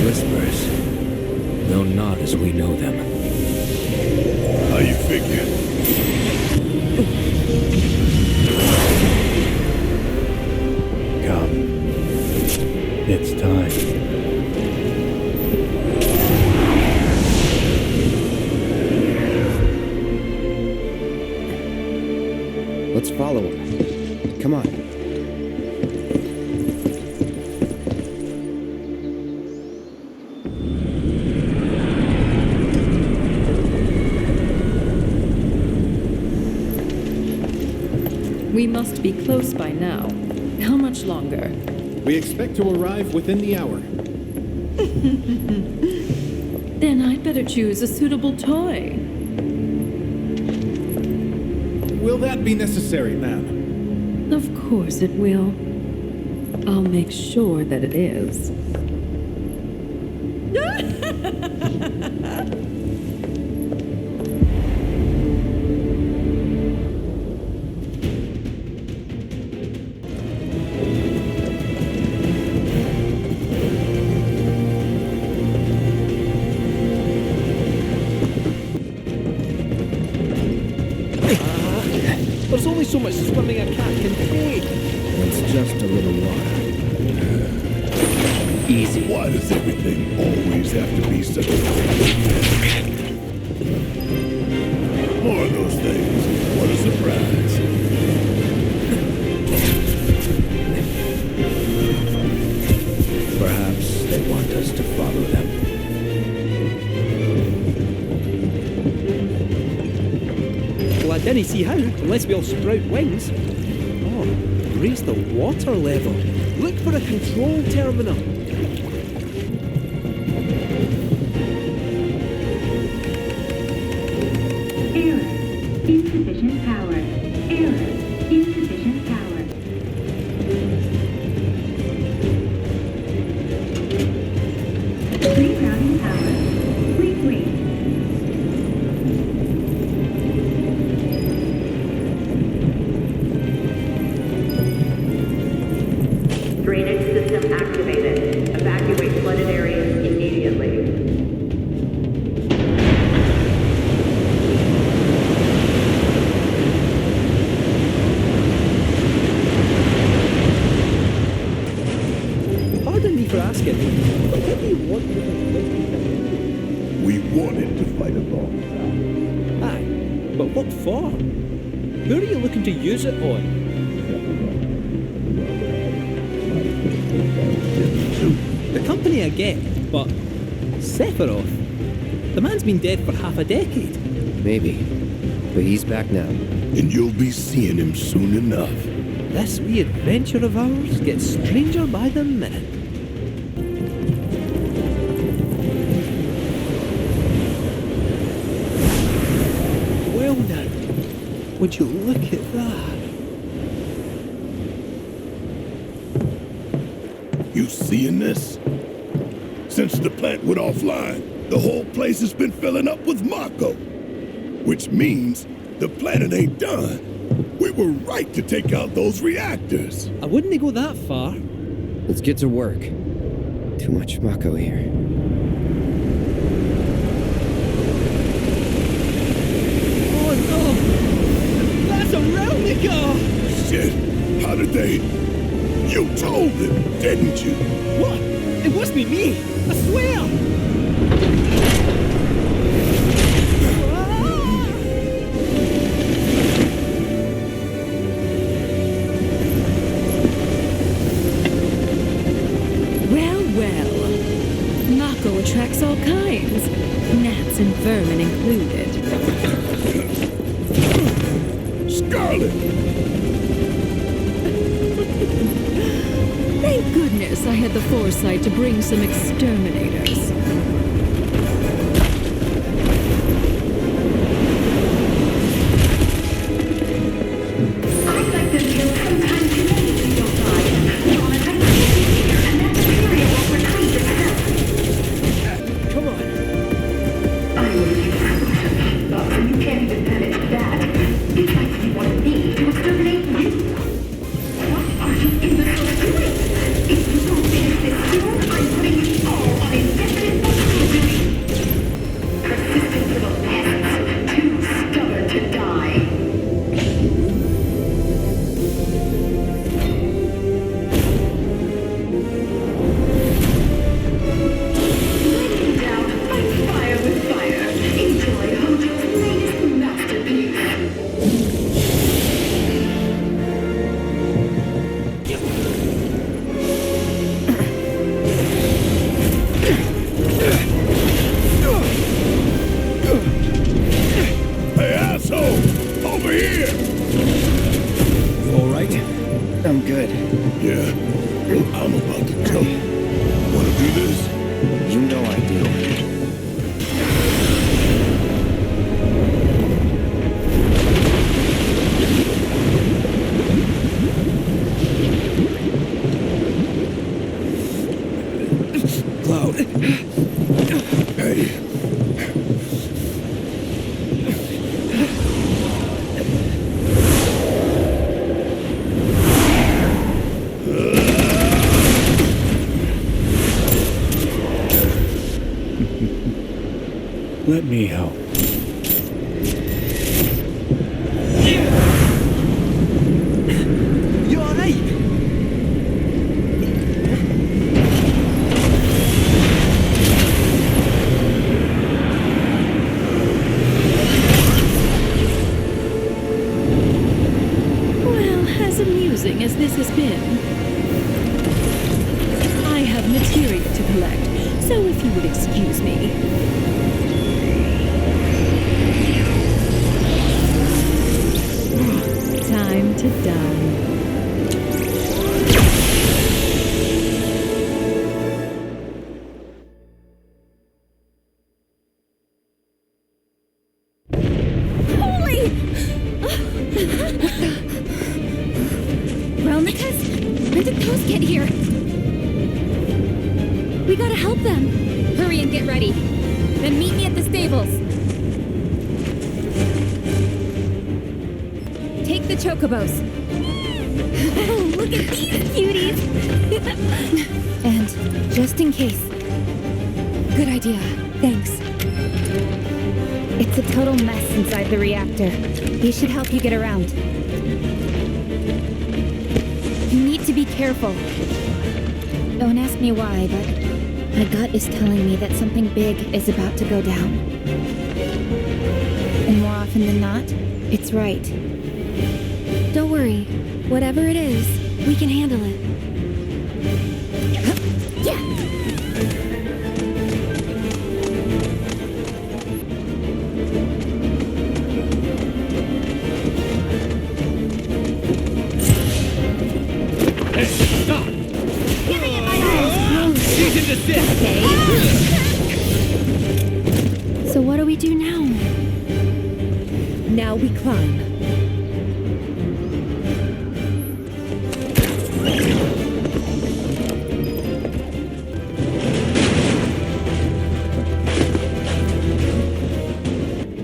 Whispers. Though not as we know them. How you figure? Come. It's time. Let's follow him. Come on. We must be close by now. How much longer? We expect to arrive within the hour. Then I'd better choose a suitable toy. Will that be necessary, ma'am? Of course it will. I'll make sure that it is. There's only so much swimming a cat can take. It's just a little water. Easy. Why does everything always have to be such a More of those things. What a surprise. Perhaps they want us to follow them. Well, I didn't see how, unless we all sprout wings. Oh, raise the water level. Look for a control terminal. Error. Insufficient power. Error. Insufficient power. Rerouting power. Please wait. Drainage system activated. Evacuate flooded areas immediately. Pardon me for asking, but what do you want with this? We wanted to fight along. Aye, but what for? Who are you looking to use it on? The company I get, but Sephiroth? The man's been dead for half a decade. Maybe. But he's back now. And you'll be seeing him soon enough. This wee adventure of ours gets stranger by the minute. Well now, would you look at that? You seeing this? Since the plant went offline, the whole place has been filling up with Mako. Which means the planet ain't done. We were right to take out those reactors. I wouldn't go that far. Let's get to work. Too much Mako here. How did they? You told them, didn't you? What? It wasn't me! I swear! Mako attracts all kinds, gnats and vermin included. Scarlet! Thank goodness I had the foresight to bring some exterminators. I'd like to feel some time today with your side. On a tight here, and that material will retrieve itself. Come on. I will use solutions, but you can't even manage that. It's like you want me to exterminate you. What are you imbeciles doing? If you don't finish this soon, I'm putting you all on indefinite functional duty. Persistent little pests, too stubborn to die. Laying down, fight fire with fire. Enjoy Hojo's latest masterpiece. Hey, asshole! Over here! You all right? I'm good. Yeah, I'm about to jump. Wanna do this? You know I do. Cloud. Hey. Let me help. You alright? Well, as amusing as this has been, I have material to collect, so if you would excuse me. Time to dine. Holy! Relnicus? When did those get here? We gotta help them. Hurry and get ready. Then meet me at the stables. Take the chocobos. Oh, look at these cuties! And just in case. Good idea. Thanks. It's a total mess inside the reactor. He should help you get around. You need to be careful. Don't ask me why, but my gut is telling me that something big is about to go down. And more often than not, it's right. Don't worry. Whatever it is, we can handle it. Yeah! Hey, stop! Give me it, my eyes! Cease and desist! Okay. So what do we do now? Now we climb.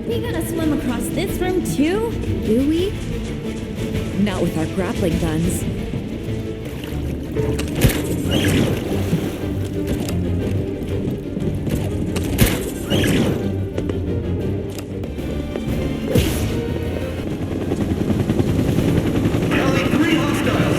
We gotta swim across this room too? Do we? Not with our grappling guns. Only 3 hostiles.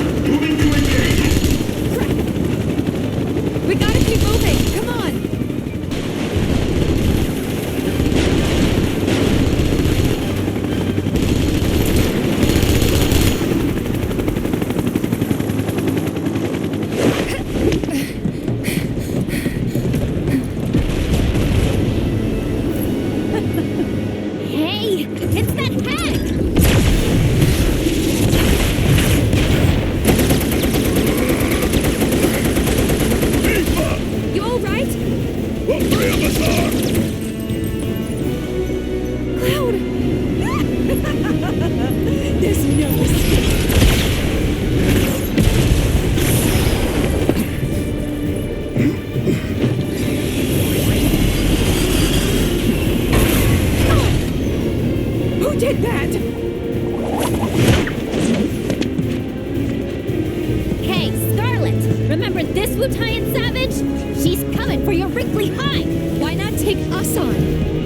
did that? Hey, Scarlet! Remember this Wutaian savage? She's coming for your wrinkly hide! Why not take us on?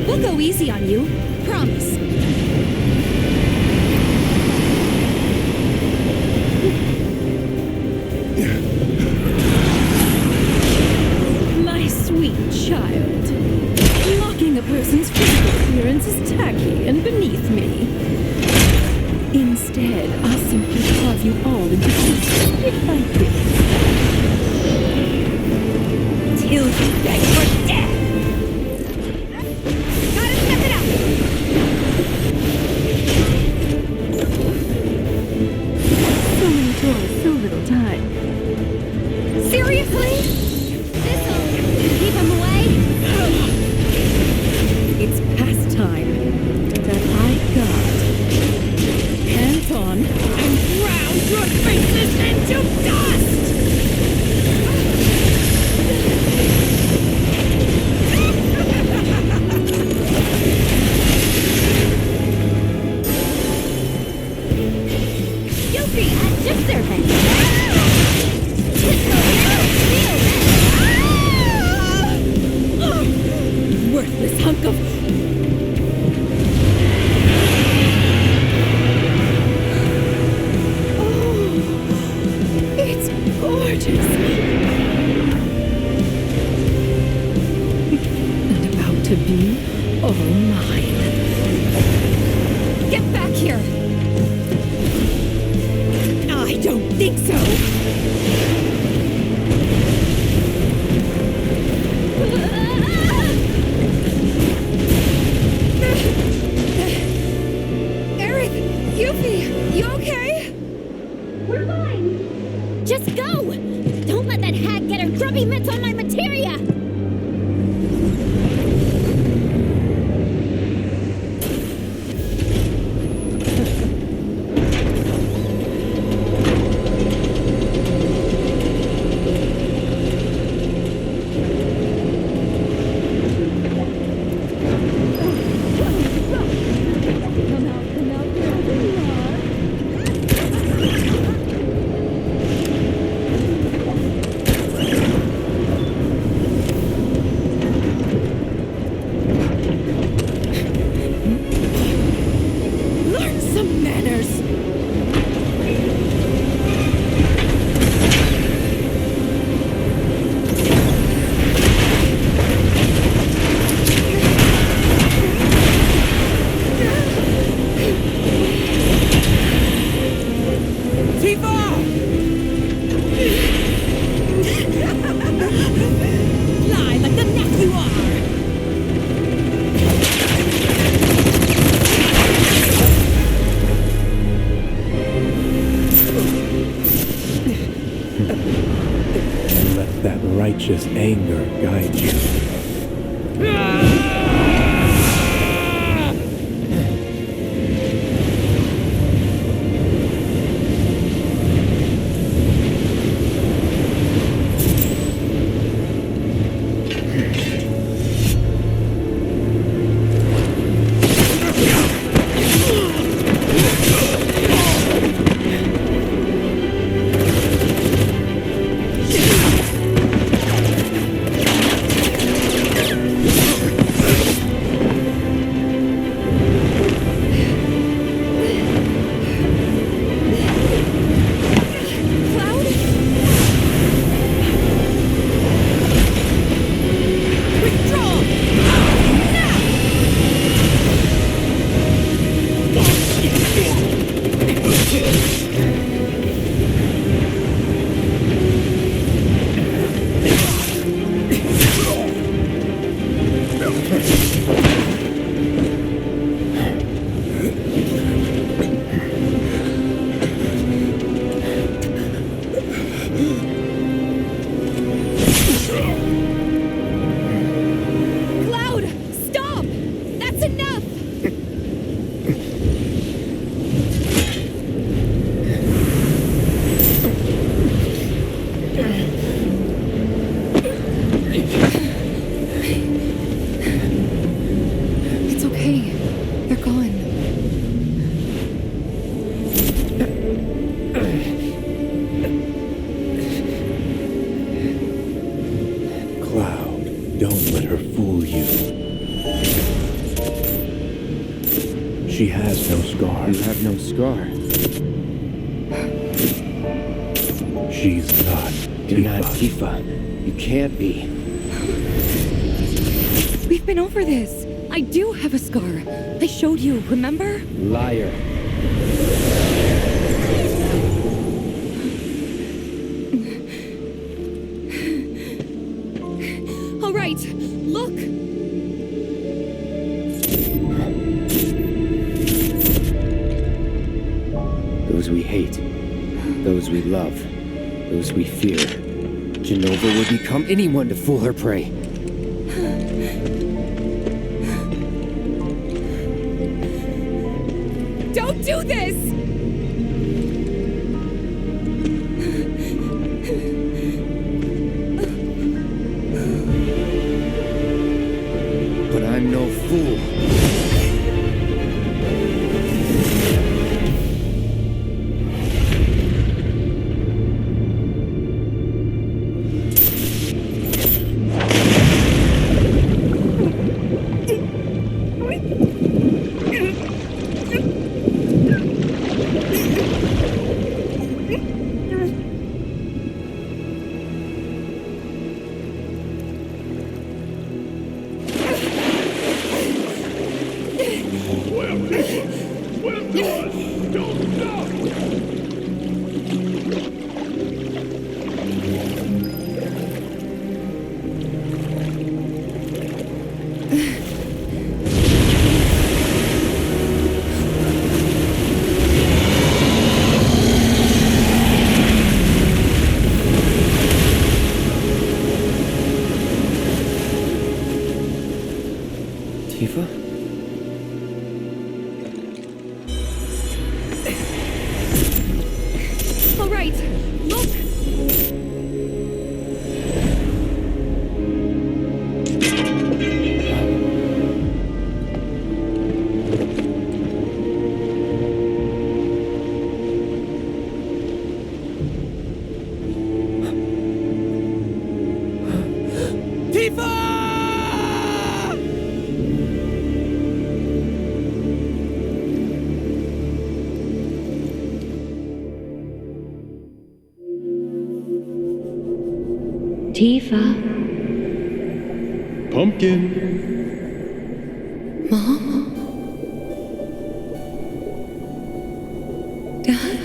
We'll go easy on you. Promise. My sweet child. Mocking a person's physical appearance is tacky and beneath me. Instead, I'll simply carve you all into pieces bit by bit. Till you beg for death! Gotta step it up! So many toys, so little time. Seriously? This'll keep him away? It's past time that I got. Hands on and ground your faces into dust! Yuffie at your service! Worthless hunk of... Oh, it's gorgeous. And about to be all mine. Get back here! I don't think so. Eric! Yuffie! You okay? We're fine! Just go! Don't let that hag get her grubby mitts on my materia! Learn some manners. Tifa! Lie like the neck you are. Let that righteous anger guide you. It's okay. They're gone. She has no scar. You have no scar. She's not You're not Tifa. You can't be. We've been over this. I do have a scar. I showed you, remember? Liar. All right, look. Those we hate. Those we love. Those we fear. Jenova would become anyone to fool her prey. Don't do this! But I'm no fool. Tifa? All right, look! Tifa. Pumpkin. Mom? Dad?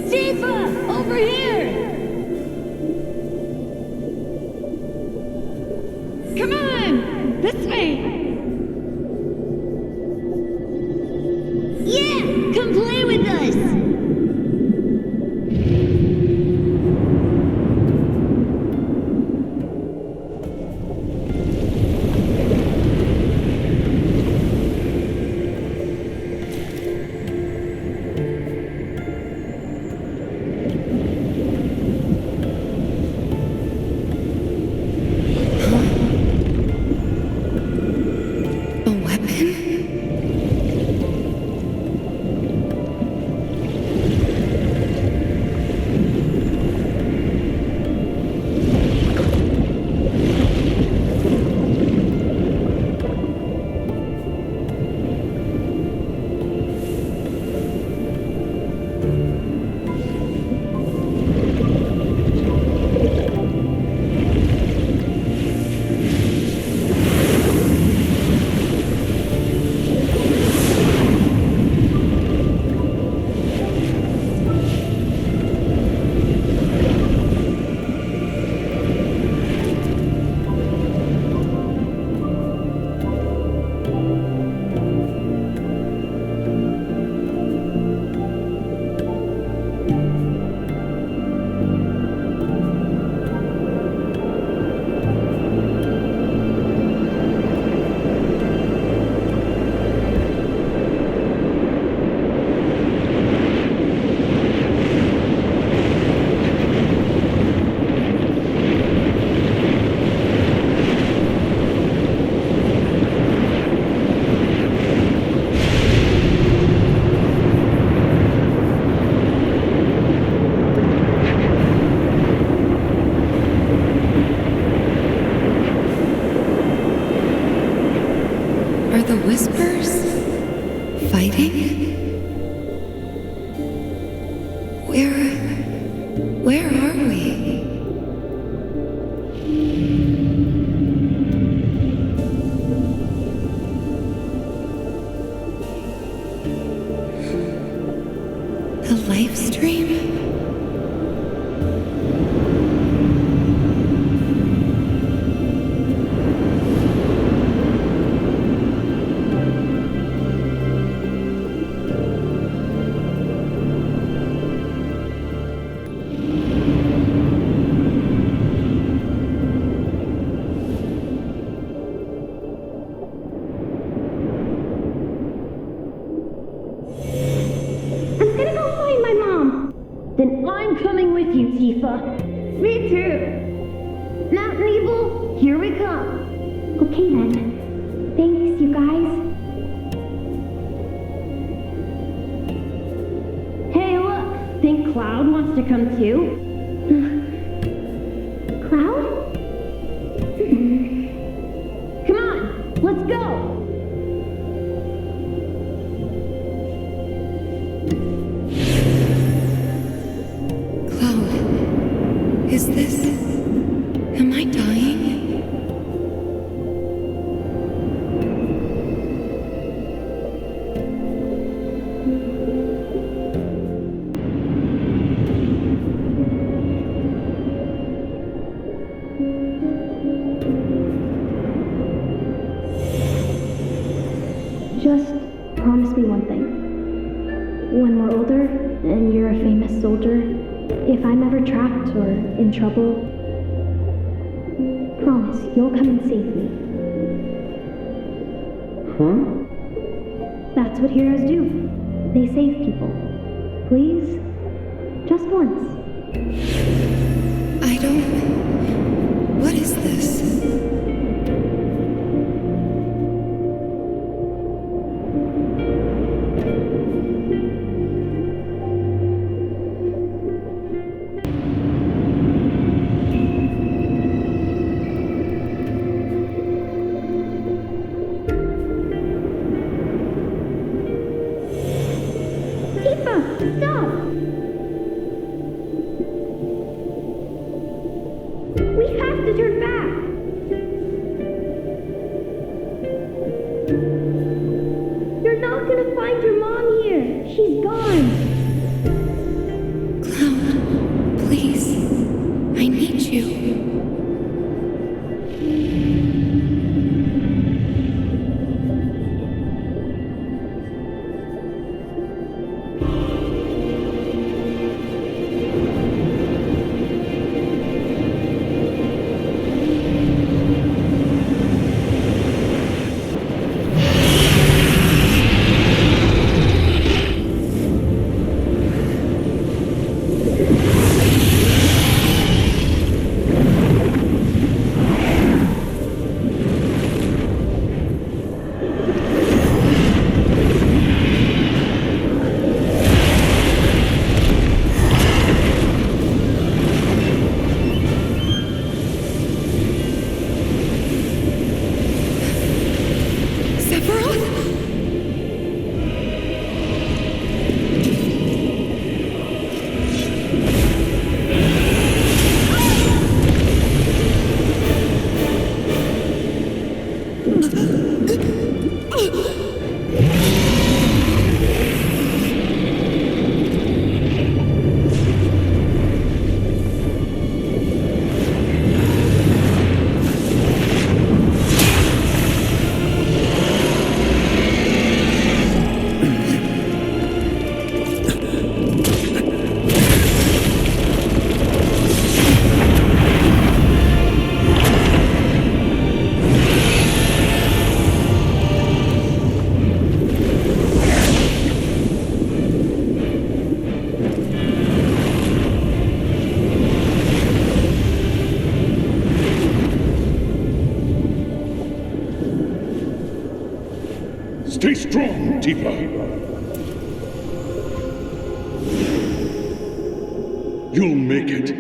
Tifa! Over here! Come on! This way! Yeah! Come play with us! Are the whispers fighting? Where are we? The live stream? Then I'm coming with you, Tifa. Me too. Mountain Evil, here we come. Okay then. Thanks, you guys. Hey, look. Think Cloud wants to come too? Cloud? Come on, let's go. Is this... Am I dying? Just promise me one thing. When we're older and you're a famous soldier, if I'm ever trapped or in trouble, promise you'll come and save me. Huh? That's what heroes do. They save people. Please? Just once. I don't... What is this? Stay strong, Tifa. You'll make it.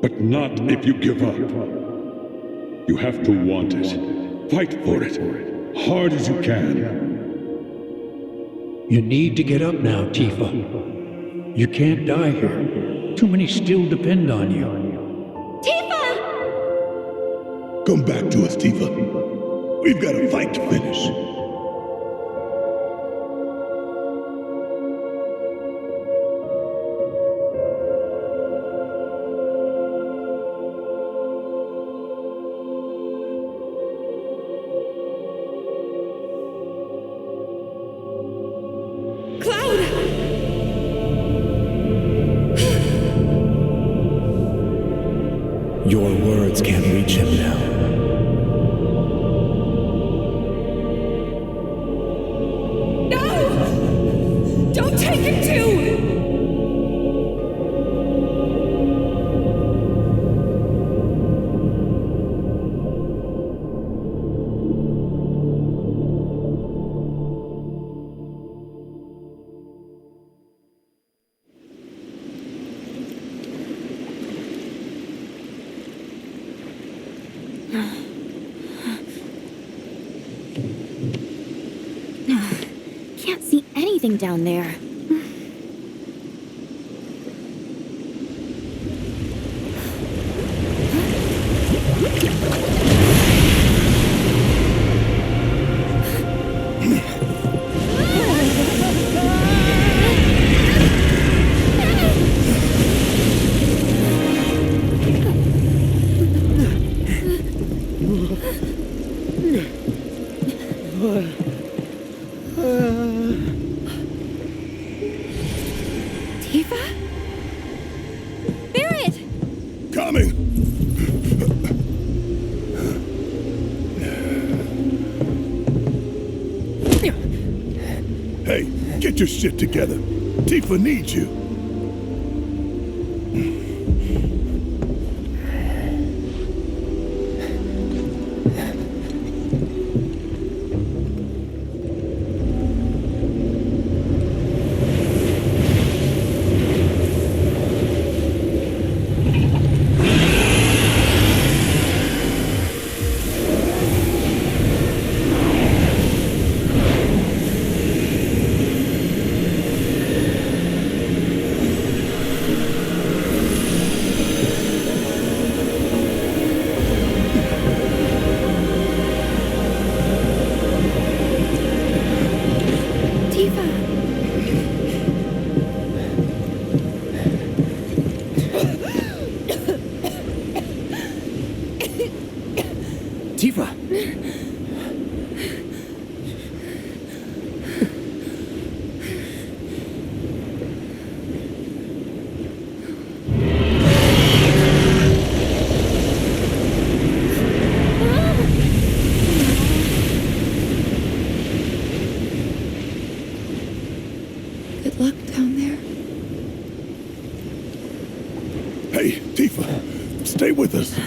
But not if you give up. You have to want it. Fight for it. Hard as you can. You need to get up now, Tifa. You can't die here. Too many still depend on you. Tifa! Come back to us, Tifa. We've got a fight to finish. Your words can't reach him now. No! Don't take him too! Can't see anything down there. Tifa? Barret! Coming! Hey, get your shit together. Tifa needs you. Tifa! Good luck down there. Hey, Tifa, stay with us.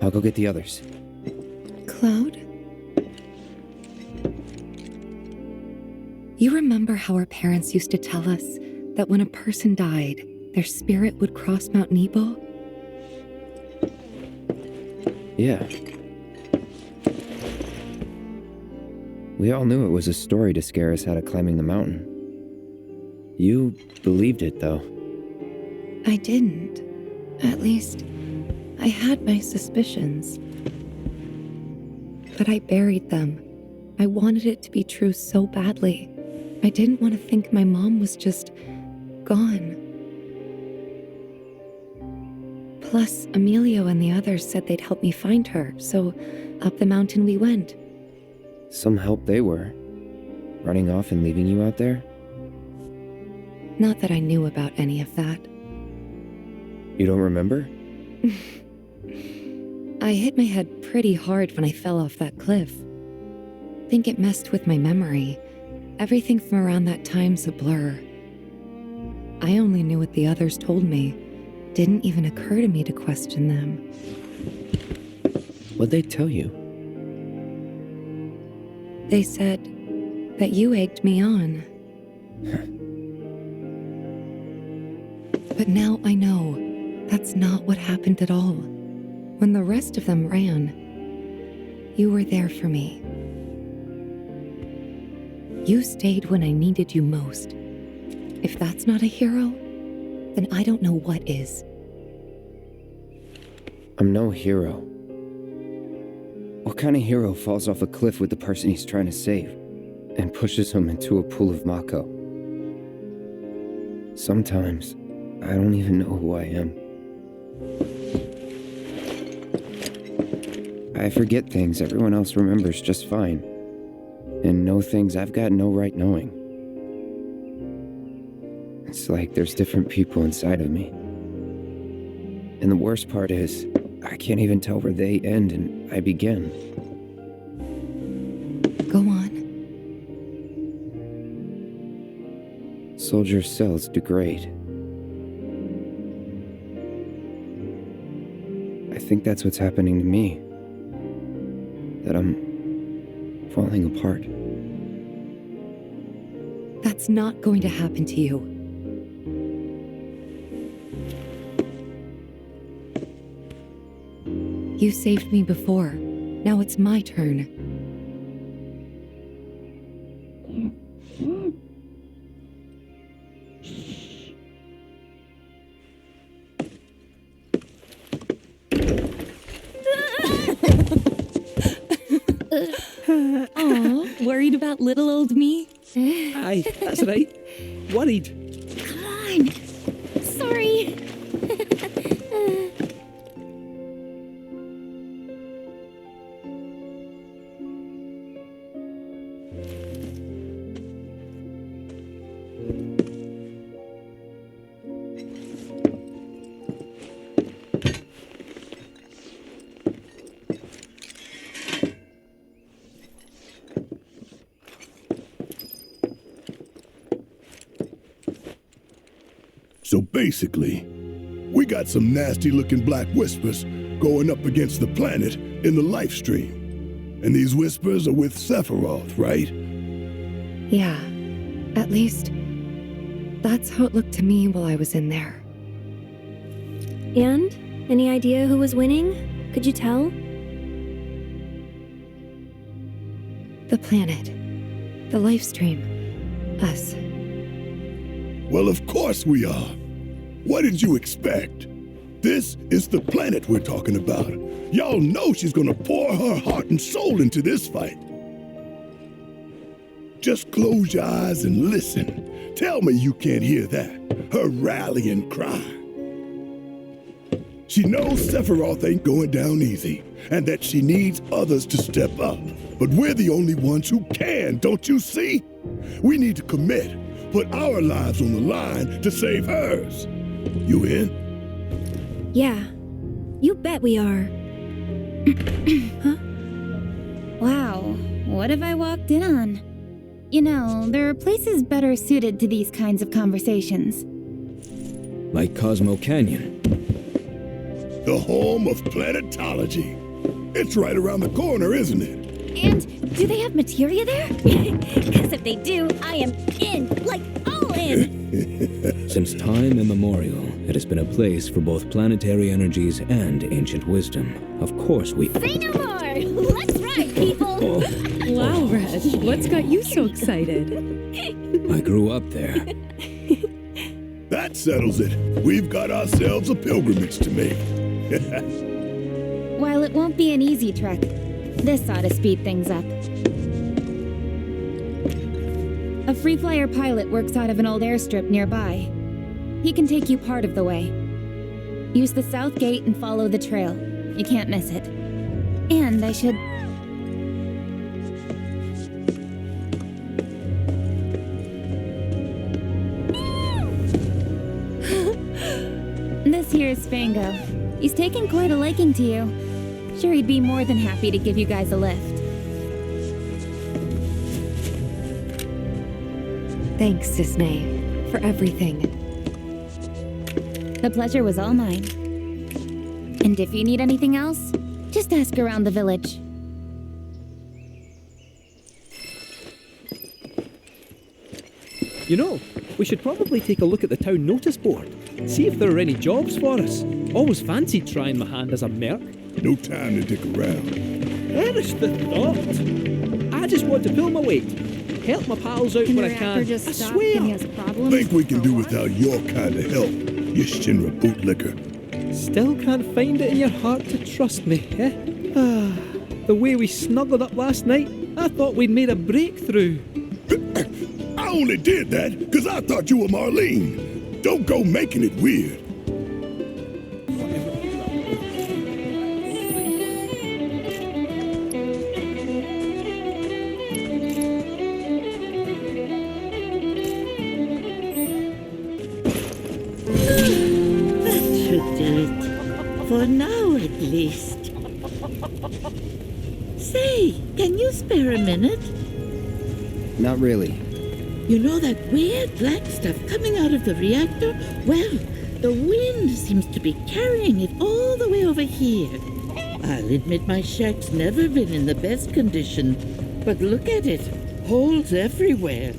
I'll go get the others. Cloud? You remember how our parents used to tell us that when a person died, their spirit would cross Mount Nebo? Yeah. We all knew it was a story to scare us out of climbing the mountain. You believed it, though. I didn't. At least, I had my suspicions. But I buried them. I wanted it to be true so badly. I didn't want to think my mom was just gone. Plus, Emilio and the others said they'd help me find her, so up the mountain we went. Some help they were. Running off and leaving you out there? Not that I knew about any of that. You don't remember? I hit my head pretty hard when I fell off that cliff. Think it messed with my memory. Everything from around that time's a blur. I only knew what the others told me. Didn't even occur to me to question them. What'd they tell you? They said that you egged me on. But now I know that's not what happened at all. When the rest of them ran, you were there for me. You stayed when I needed you most. If that's not a hero, then I don't know what is. I'm no hero. What kind of hero falls off a cliff with the person he's trying to save and pushes him into a pool of Mako? Sometimes, I don't even know who I am. I forget things everyone else remembers just fine, and know things I've got no right knowing. It's like there's different people inside of me. And the worst part is, I can't even tell where they end and I begin. Go on. Soldier cells degrade. I think that's what's happening to me. That I'm falling apart. That's not going to happen to you. You saved me before. Now it's my turn. Aw, worried about little old me? Aye, that's right. Worried. Come on. Sorry. So basically, we got some nasty-looking black whispers going up against the planet in the life stream. And these whispers are with Sephiroth, right? Yeah, at least that's how it looked to me while I was in there. And? Any idea who was winning? Could you tell? The planet. The life stream. Us. Well, of course we are. What did you expect? This is the planet we're talking about. Y'all know she's gonna pour her heart and soul into this fight. Just close your eyes and listen. Tell me you can't hear that. Her rallying cry. She knows Sephiroth ain't going down easy, and that she needs others to step up. But we're the only ones who can, don't you see? We need to commit, put our lives on the line to save hers. You in? Yeah. You bet we are. Huh? Wow, what have I walked in on? You know, there are places better suited to these kinds of conversations. Like Cosmo Canyon. The home of planetology. It's right around the corner, isn't it? And do they have materia there? Because if they do, I am in, like all in. Since time immemorial, it has been a place for both planetary energies and ancient wisdom. Of course we— Say no more! Let's ride, people! Wow, Red, what's got you so excited? I grew up there. That settles it. We've got ourselves a pilgrimage to make. While it won't be an easy trek, this ought to speed things up. A free flyer pilot works out of an old airstrip nearby. He can take you part of the way. Use the south gate and follow the trail. You can't miss it. And I should... This here is Spango. He's taken quite a liking to you. Sure, he'd be more than happy to give you guys a lift. Thanks, Cisne, for everything. The pleasure was all mine. And if you need anything else, just ask around the village. You know, we should probably take a look at the town notice board. See if there are any jobs for us. Always fancied trying my hand as a merc. No time to dick around. Perish the thought. I just want to pull my weight. Help my pals out when I can. I swear. Think we can do without your kind of help, you Shinra bootlicker. Still can't find it in your heart to trust me, eh? The way we snuggled up last night, I thought we'd made a breakthrough. I only did that because I thought you were Marlene. Don't go making it weird. That should do it. For now, at least. Say, can you spare a minute? Not really. You know that weird black stuff coming out of the reactor? Well, the wind seems to be carrying it all the way over here. I'll admit my shack's never been in the best condition, but look at it. Holes everywhere.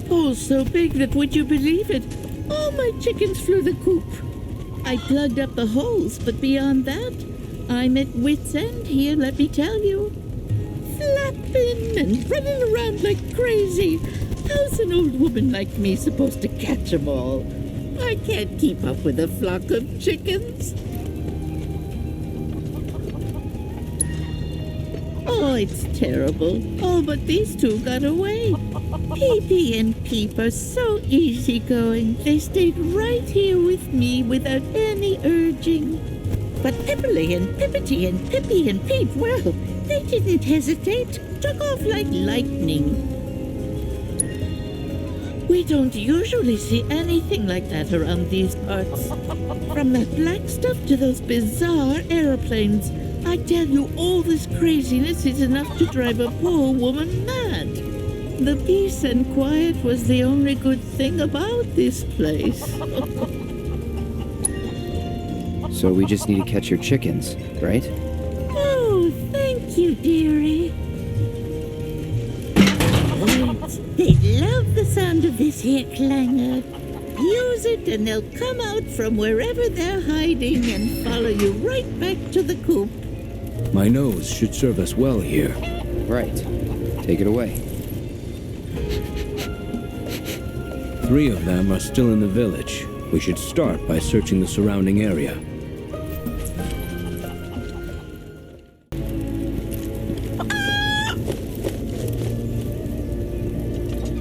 Holes so big that, would you believe it, all my chickens flew the coop. I plugged up the holes, but beyond that, I'm at wit's end here, let me tell you. Flapping and running around like crazy. How's an old woman like me supposed to catch 'em all? I can't keep up with a flock of chickens. Oh, it's terrible. Oh, but these two got away. Peepy and Peep are so easygoing. They stayed right here with me without any urging. But Pippily and Pippity and Pippy and Peep, well, they didn't hesitate. Took off like lightning. We don't usually see anything like that around these parts. From that black stuff to those bizarre airplanes, I tell you, all this craziness is enough to drive a poor woman mad. The peace and quiet was the only good thing about this place. So we just need to catch your chickens, right? Oh, thank you, dearie. They love the sound of this here clangor. Use it and they'll come out from wherever they're hiding and follow you right back to the coop. My nose should serve us well here. Right. Take it away. 3 of them are still in the village. We should start by searching the surrounding area.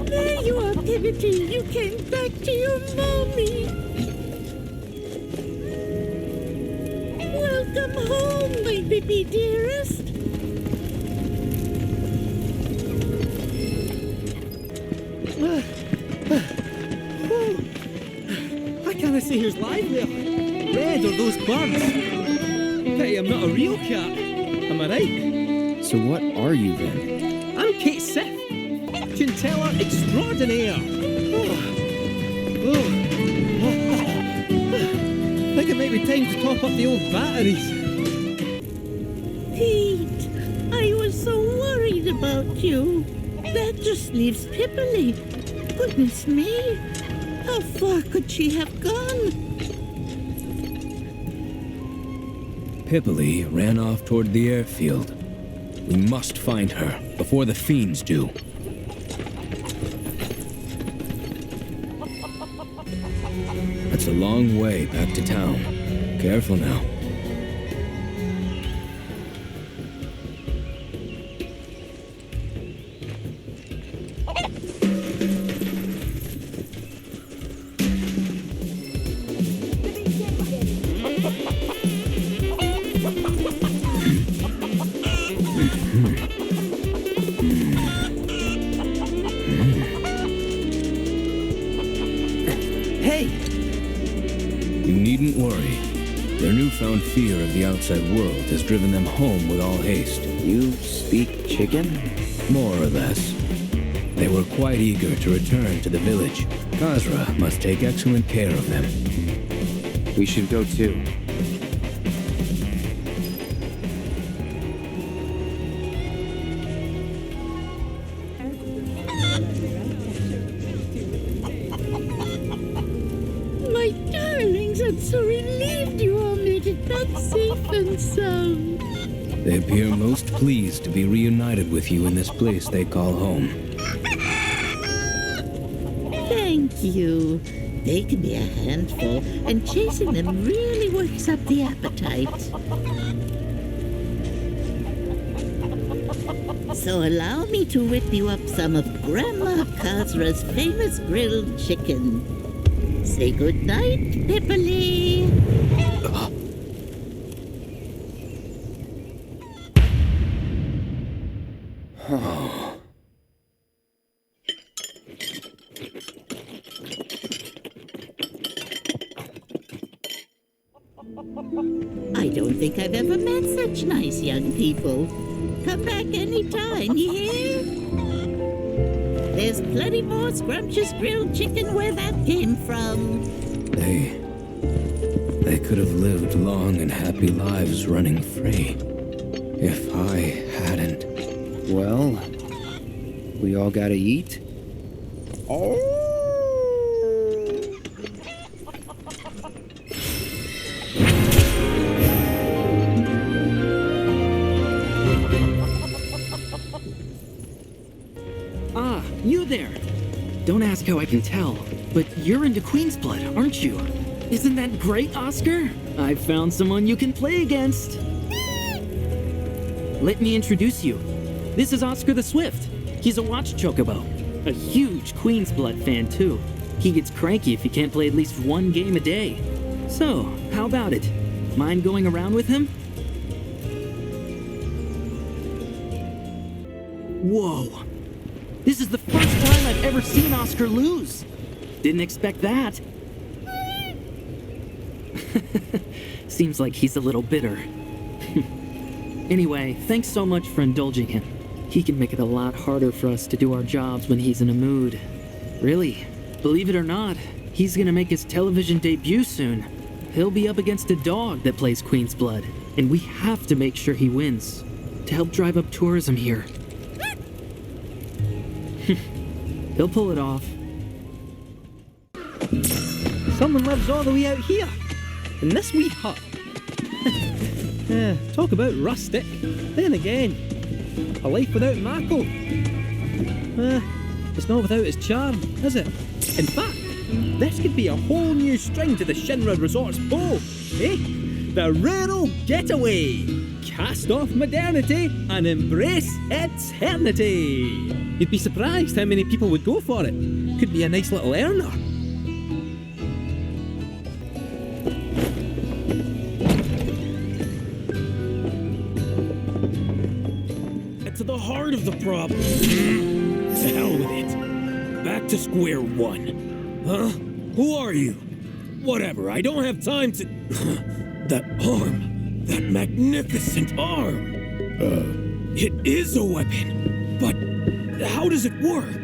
There you are, Pivoty. You came back to your mommy. Welcome home, my baby dearest. I can't see who's live there. Red or those birds. Pity I'm not a real cat. Am I right? So what are you then? I'm Kate Sith, fortune teller extraordinaire. I think it might be time to top up the old batteries. Pete, I was so worried about you. That just leaves Pippily. Goodness me. How far could she have gone? Pippily ran off toward the airfield. We must find her before the fiends do. That's a long way back to town. Careful now. needn't worry. Their newfound fear of the outside world has driven them home with all haste. You speak chicken? More or less. They were quite eager to return to the village. Khazra must take excellent care of them. We should go too. My darlings, I'm so relieved you all made it back safe and sound. They appear most pleased to be reunited with you in this place they call home. Thank you. They can be a handful, and chasing them really works up the appetite. So allow me to whip you up some of Grandma Khazra's famous grilled chicken. Say goodnight, Pipperly. I don't think I've ever met such nice young people. Come back anytime, you hear? There's plenty more scrumptious grilled chicken where that came from. They could have lived long and happy lives running free. If I hadn't. Well, we all gotta eat? Ah, you there! Don't ask how I can tell, but you're into Queen's Blood, aren't you? Isn't that great, Oscar? I've found someone you can play against. Let me introduce you. This is Oscar the Swift. He's a watch chocobo. A huge Queen's Blood fan, too. He gets cranky if he can't play at least one game a day. So, how about it? Mind going around with him? Whoa! This is the first time I've ever seen Oscar lose. Didn't expect that. Seems like he's a little bitter. Anyway, thanks so much for indulging him. He can make it a lot harder for us to do our jobs when he's in a mood. Really, believe it or not, he's gonna make his television debut soon. He'll be up against a dog that plays Queen's Blood, and we have to make sure he wins to help drive up tourism here. He'll pull it off. Someone lives all the way out here, in this wee hut. Talk about rustic. Then again, a life without Mako. It's not without its charm, is it? In fact, this could be a whole new string to the Shinra Resort's bow, eh? The rural getaway. Cast off modernity and embrace eternity. You'd be surprised how many people would go for it. Could be a nice little earner. To the heart of the problem. To hell with it. Back to square one. Huh? Who are you? Whatever, I don't have time to... That arm. That magnificent arm. It is a weapon. But how does it work?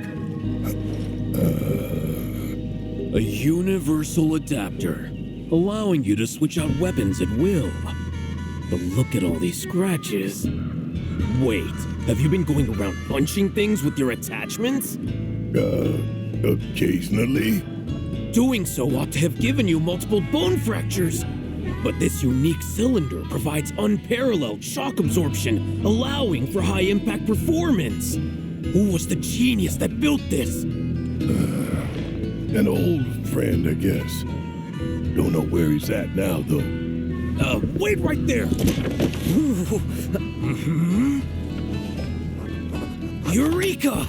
A universal adapter. Allowing you to switch out weapons at will. But look at all these scratches. Wait, have you been going around punching things with your attachments? Occasionally. Doing so ought to have given you multiple bone fractures. But this unique cylinder provides unparalleled shock absorption, allowing for high-impact performance. Who was the genius that built this? An old friend, I guess. Don't know where he's at now, though. Wait right there! Eureka!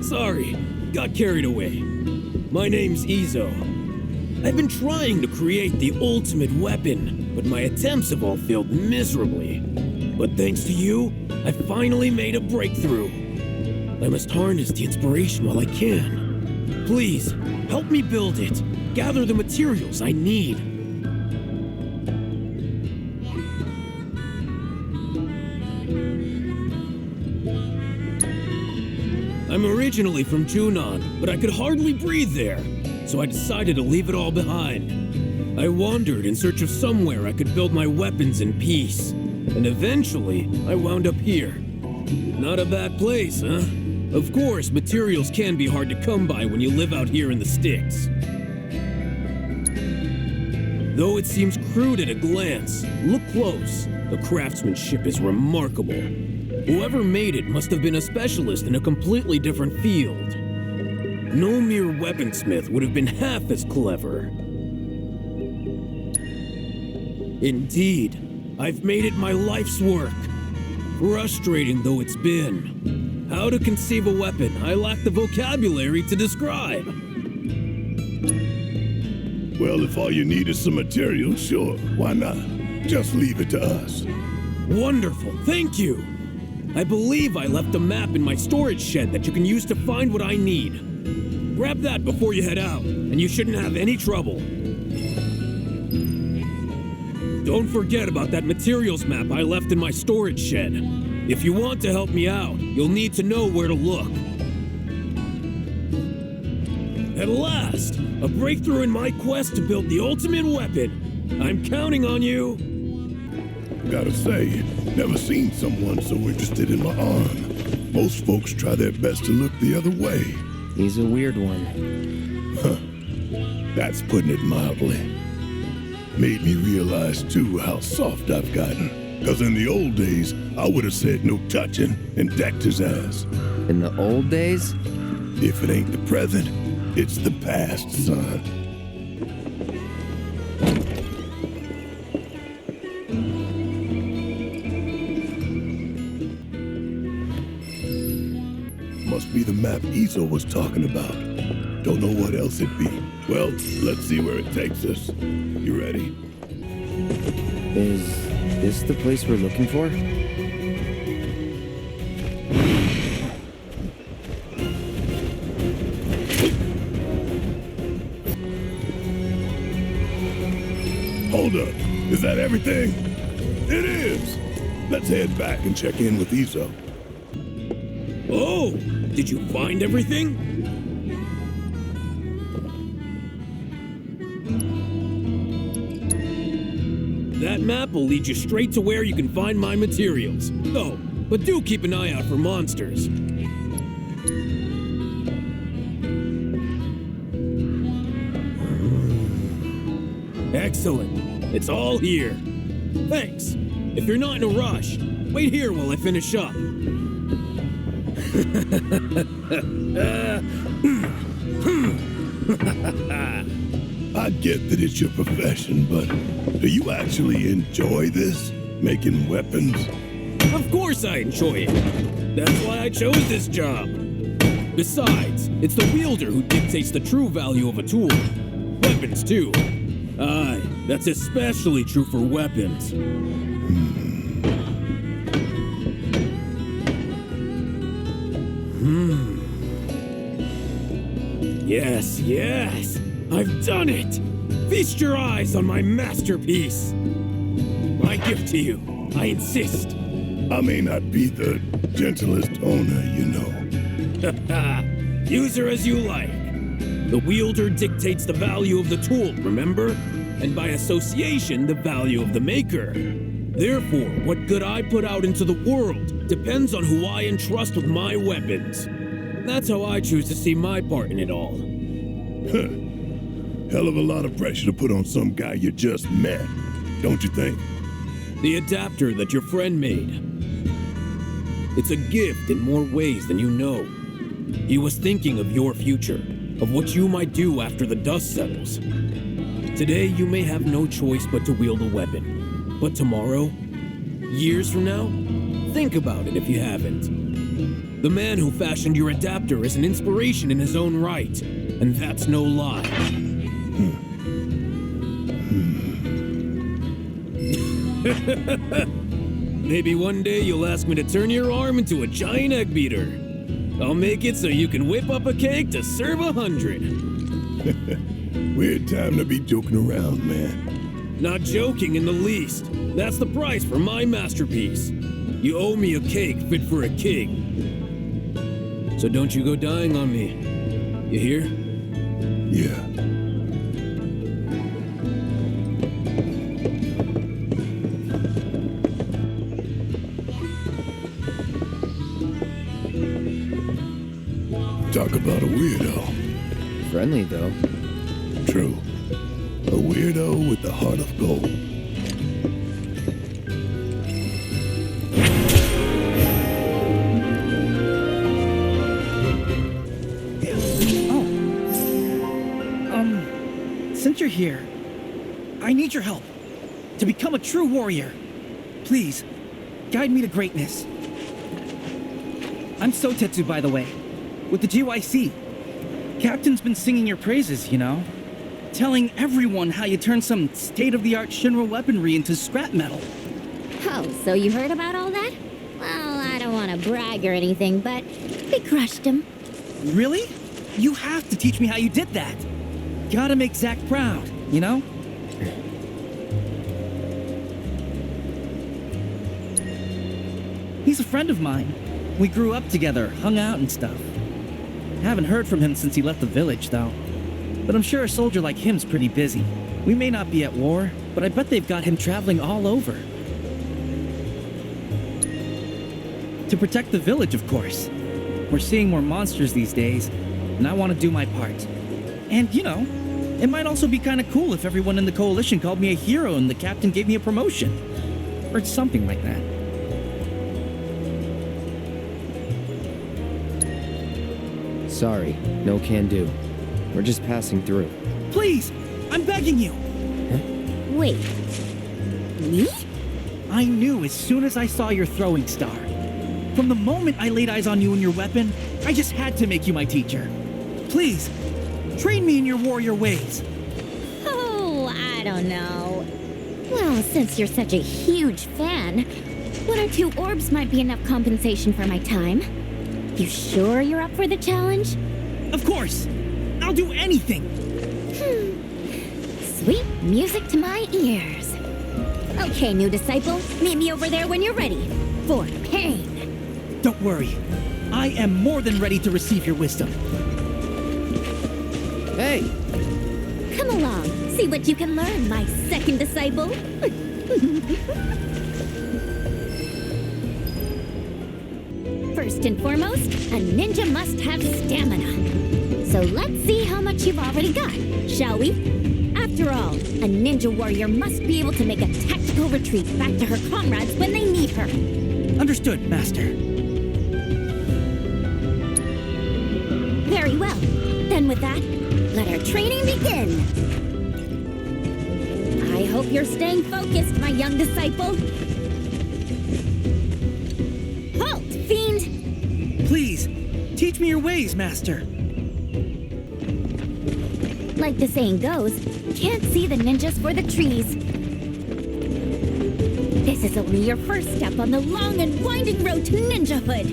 Sorry, got carried away. My name's Izo. I've been trying to create the ultimate weapon, but my attempts have all failed miserably. But thanks to you, I finally made a breakthrough. I must harness the inspiration while I can. Please, Help me build it. Gather the materials I need. I'm originally from Junon, but I could hardly breathe there, so I decided to leave it all behind. I wandered in search of somewhere I could build my weapons in peace, and eventually I wound up here. Not a bad place, huh? Of course, materials can be hard to come by when you live out here in the sticks. Though it seems crude at a glance, look close. The craftsmanship is remarkable. Whoever made it must have been a specialist in a completely different field. No mere weaponsmith would have been half as clever. Indeed, I've made it my life's work. Frustrating though it's been. How to conceive a weapon I lack the vocabulary to describe. Well, if all you need is some material, sure, why not? Just leave it to us. Wonderful, thank you! I believe I left a map in my storage shed that you can use to find what I need. Grab that before you head out, and you shouldn't have any trouble. Don't forget about that materials map I left in my storage shed. If you want to help me out, you'll need to know where to look. At last, a breakthrough in my quest to build the ultimate weapon. I'm counting on you. Gotta say, never seen someone so interested in my arm. Most folks try their best to look the other way. He's a weird one. Huh. That's putting it mildly. Made me realize, too, how soft I've gotten. Because in the old days, I would have said no touching and decked his ass. In the old days? If it ain't the present, it's the past, son. Must be the map Izo was talking about. Don't know what else it'd be. Well, let's see where it takes us. You ready? Is this the place we're looking for? Hold up. Is that everything? It is! Let's head back and check in with Izo. Oh! Did you find everything? That map will lead you straight to where you can find my materials. Oh, but do keep an eye out for monsters. Excellent. It's all here. Thanks. If you're not in a rush, wait here while I finish up. I get that it's your profession, but do you actually enjoy this? Making weapons? Of course I enjoy it. That's why I chose this job. Besides, it's the wielder who dictates the true value of a tool. Weapons, too. Aye, that's especially true for weapons. Yes, yes! I've done it! Feast your eyes on my masterpiece! My gift to you, I insist. I may not be the gentlest owner, you know. Use her as you like. The wielder dictates the value of the tool, remember? And by association, the value of the maker. Therefore, what good I put out into the world depends on who I entrust with my weapons. That's how I choose to see my part in it all. Hell of a lot of pressure to put on some guy you just met, don't you think? The adapter that your friend made. It's a gift in more ways than you know. He was thinking of your future, of what you might do after the dust settles. Today, you may have no choice but to wield a weapon. But tomorrow, years from now, think about it if you haven't. The man who fashioned your adapter is an inspiration in his own right, and that's no lie. Maybe one day you'll ask me to turn your arm into a giant egg beater. I'll make it so you can whip up a cake to serve 100. Weird time to be joking around, man. Not joking in the least. That's the price for my masterpiece. You owe me a cake fit for a king. So don't you go dying on me. You hear? Yeah. Talk about a weirdo. Friendly, though. True. A weirdo with the heart of gold. Since you're here, I need your help to become a true warrior. Please, guide me to greatness. I'm Sotetsu, by the way, with the GYC. Captain's been singing your praises, you know? Telling everyone how you turned some state-of-the-art Shinra weaponry into scrap metal. Oh, so you heard about all that? Well, I don't want to brag or anything, but we crushed him. Really? You have to teach me how you did that. Gotta make Zack proud, you know? He's a friend of mine. We grew up together, hung out and stuff. Haven't heard from him since he left the village, though. But I'm sure a soldier like him's pretty busy. We may not be at war, but I bet they've got him traveling all over. To protect the village, of course. We're seeing more monsters these days, and I want to do my part. And, you know, it might also be kind of cool if everyone in the coalition called me a hero and the captain gave me a promotion. Or something like that. Sorry, no can do. We're just passing through. Please! I'm begging you! Wait. Me? I knew as soon as I saw your throwing star. From the moment I laid eyes on you and your weapon, I just had to make you my teacher. Please, train me in your warrior ways. Oh, I don't know. Well, since you're such a huge fan, 1 or 2 orbs might be enough compensation for my time. You sure you're up for the challenge? Of course! I'll do anything! Sweet music to my ears. Okay, new disciple, meet me over there when you're ready. For pain. Don't worry. I am more than ready to receive your wisdom. Hey! Come along, see what you can learn, my second disciple. First and foremost, a ninja must have stamina. So let's see how much you've already got, shall we? After all, a ninja warrior must be able to make a tactical retreat back to her comrades when they need her. Understood, Master. Very well. Then with that, let our training begin. I hope you're staying focused, my young disciple. Halt, fiend! Please, teach me your ways, Master. Like the saying goes, can't see the ninjas for the trees. This is only your first step on the long and winding road to ninjahood.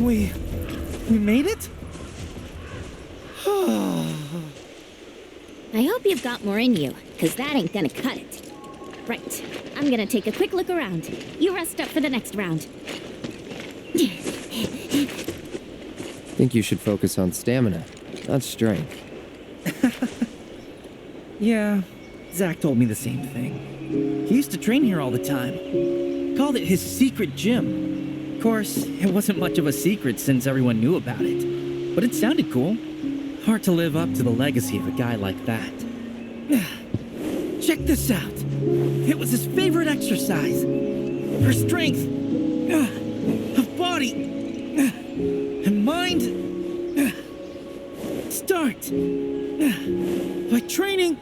We made it? I hope you've got more in you, because that ain't gonna cut it. Right, I'm gonna take a quick look around. You rest up for the next round. Think you should focus on stamina, not strength. Yeah, Zack told me the same thing. He used to train here all the time. Called it his secret gym. Of course, it wasn't much of a secret since everyone knew about it. But it sounded cool. Hard to live up to the legacy of a guy like that. Check this out. It was his favorite exercise. For strength, of body, and mind. Start by training.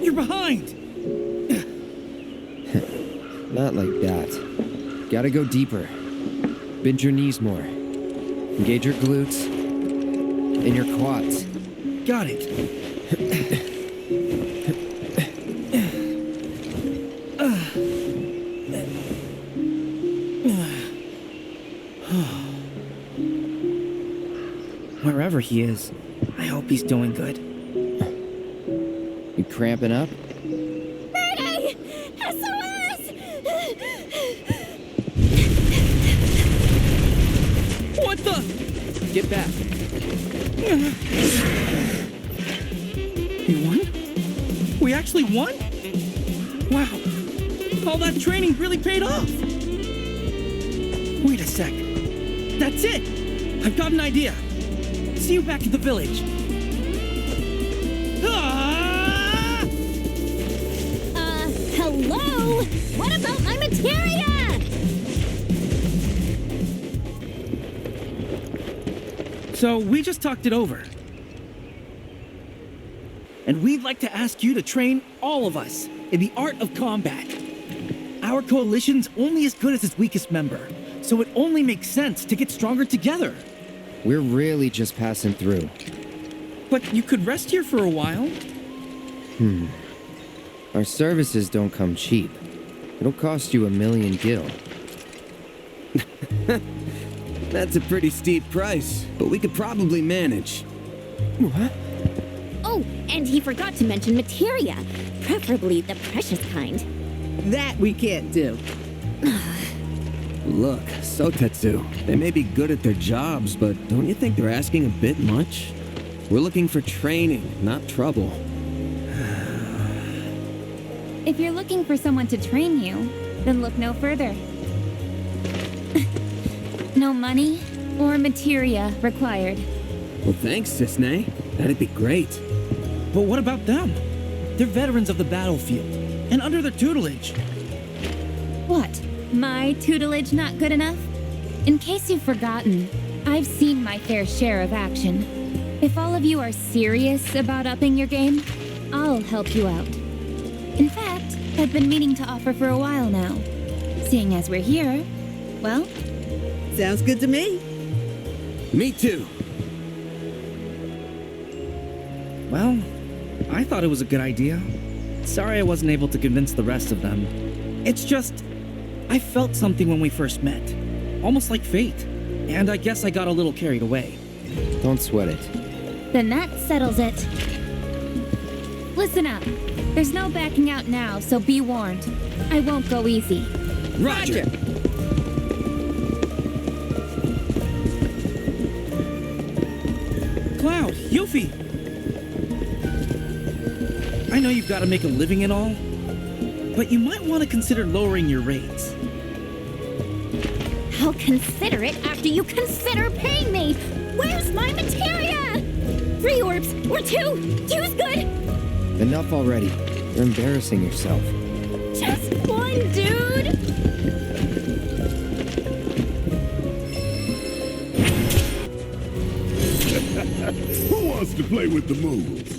You're behind. Not like that. Gotta go deeper. Bend your knees more. Engage your glutes and your quads. Got it. Wherever wherever he is, I hope he's doing good. You cramping up? Mayday! SOS! What the? Get back. We won? We actually won? Wow. All that training really paid off. Wait a sec. That's it. I've got an idea. See you back at the village. Hello? What about my materia? So we just talked it over. And we'd like to ask you to train all of us in the art of combat. Our coalition's only as good as its weakest member, so it only makes sense to get stronger together. We're really just passing through. But you could rest here for a while. Our services don't come cheap. It'll cost you 1 million gil. That's a pretty steep price, but we could probably manage. What? Oh, and he forgot to mention materia, preferably the precious kind. That we can't do. Look, Sotetsu, they may be good at their jobs, but don't you think they're asking a bit much? We're looking for training, not trouble. If you're looking for someone to train you, then look no further. No money or materia required. Well, thanks, Cisne. That'd be great. But what about them? They're veterans of the battlefield, and under their tutelage. What? My tutelage not good enough? In case you've forgotten, I've seen my fair share of action. If all of you are serious about upping your game, I'll help you out. In fact, I've been meaning to offer for a while now. Seeing as we're here, well... Sounds good to me. Me too. Well, I thought it was a good idea. Sorry I wasn't able to convince the rest of them. It's just, I felt something when we first met. Almost like fate. And I guess I got a little carried away. Don't sweat it. Then that settles it. Listen up. There's no backing out now, so be warned. I won't go easy. Roger! Cloud, Yuffie! I know you've got to make a living and all, but you might want to consider lowering your rates. I'll consider it after you consider paying me. Where's my materia? 3 orbs or 2? 2's good. Enough already. You're embarrassing yourself. Just 1, dude. Who wants to play with the moves?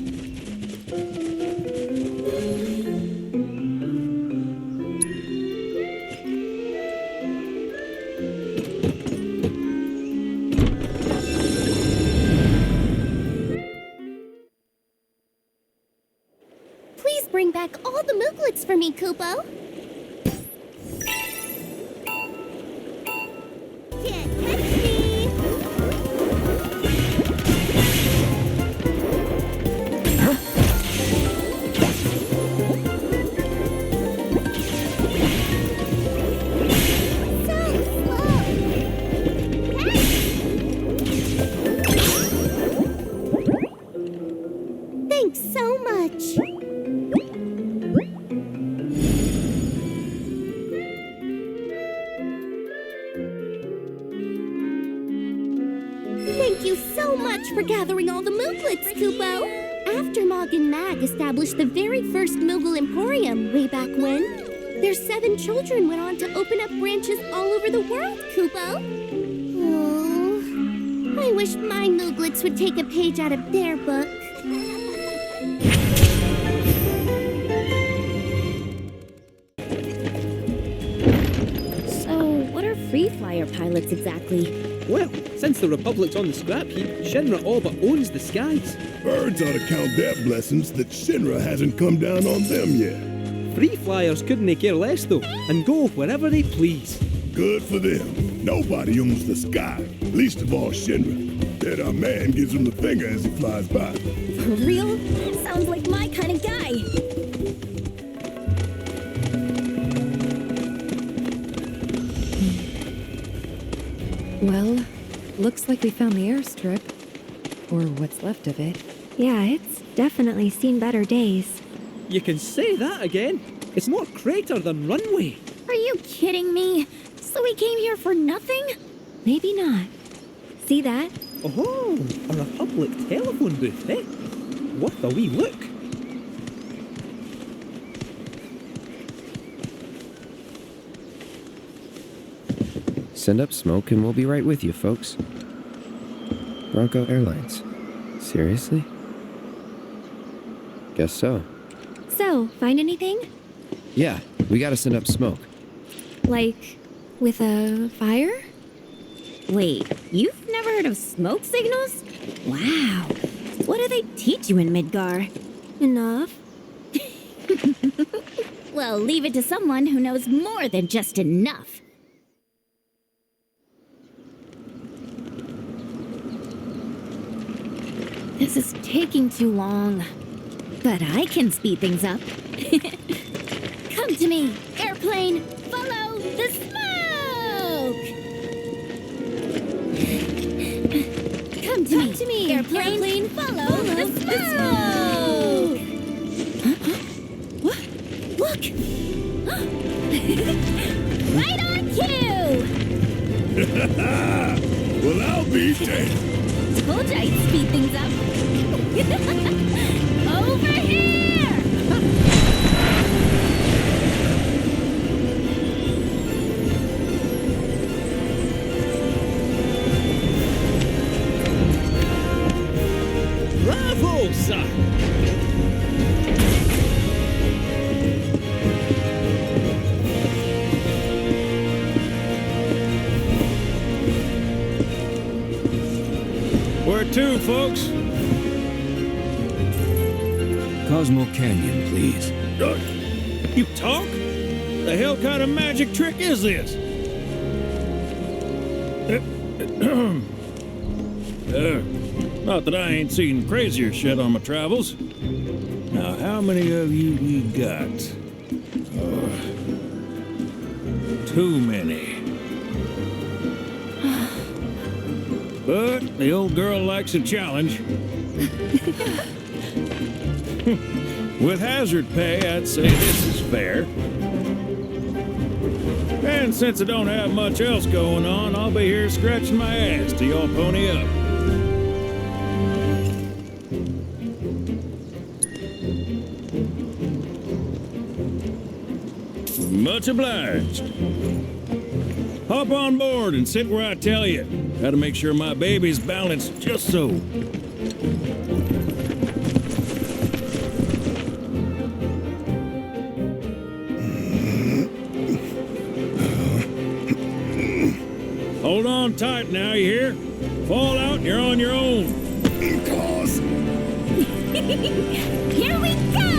Please bring back all the mooglets for me, Kupo. Can't catch me. Thanks so much. Thank you so much for gathering all the mooglets, Kupo. After Mog and Mag established the very first Moogle Emporium way back when, their 7 children went on to open up branches all over the world, Kupo. Oh, I wish my mooglets would take a page out of their book. So, what are free flyer pilots exactly? Well, since the Republic's on the scrap heap, Shinra all but owns the skies. Birds ought to count their blessings that Shinra hasn't come down on them yet. Free flyers couldn't care less, though, and go wherever they please. Good for them. Nobody owns the sky, least of all Shinra. Then our man gives him the finger as he flies by. For real? Sounds like my kind of guy. Well, looks like we found the airstrip. Or what's left of it. Yeah, it's definitely seen better days. You can say that again. It's more crater than runway. Are you kidding me? So we came here for nothing? Maybe not. See that? Oh, a Republic telephone booth, eh? Worth a wee look. Send up smoke and we'll be right with you, folks. Bronco Airlines. Seriously? Guess so. So, find anything? Yeah, we gotta send up smoke. Like, with a fire? Wait, you've never heard of smoke signals? Wow. What do they teach you in Midgar? Enough. Well, leave it to someone who knows more than just enough. This is taking too long. But I can speed things up. Come to me, airplane! Follow the smoke! Come to me, airplane! Follow the smoke! What? Look! Right on cue! Well, I'll be dead. Told you I'd speed things up. Over here! Bravo, sir! Where to, folks? Cosmo Canyon, please. You talk? The hell kind of magic trick is this? Not that I ain't seen crazier shit on my travels. Now, how many of you we got? Too many. But the old girl likes a challenge. With hazard pay, I'd say this is fair. And since I don't have much else going on, I'll be here scratching my ass till y'all pony up. Much obliged. Hop on board and sit where I tell you. Gotta make sure my baby's balanced just so. Hold on tight now, you hear? Fall out and you're on your own. Here we go!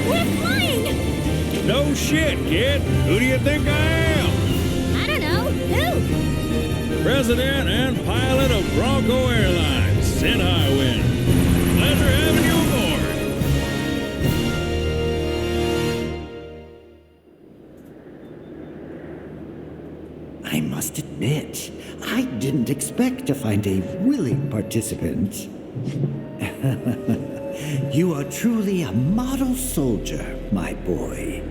We're flying! No shit, kid. Who do you think I am? I don't know. Who? President and pilot of Bronco Airlines, St. Highwind. Pleasure having you aboard. I must admit, I didn't expect to find a willing participant. You are truly a model soldier, my boy.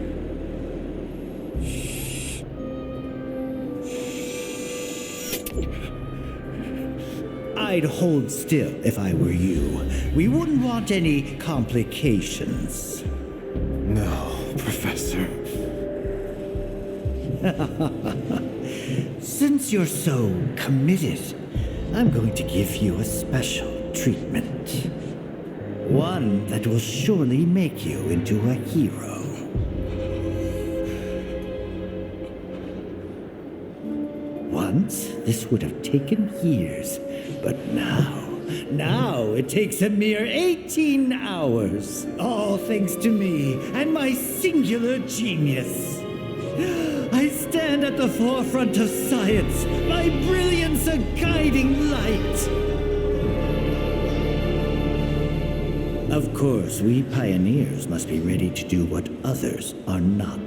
I'd hold still if I were you. We wouldn't want any complications. No, Professor. Since you're so committed, I'm going to give you a special treatment. One that will surely make you into a hero. Once, this would have taken years, But now it takes a mere 18 hours. All thanks to me and my singular genius. I stand at the forefront of science, my brilliance a guiding light. Of course, we pioneers must be ready to do what others are not.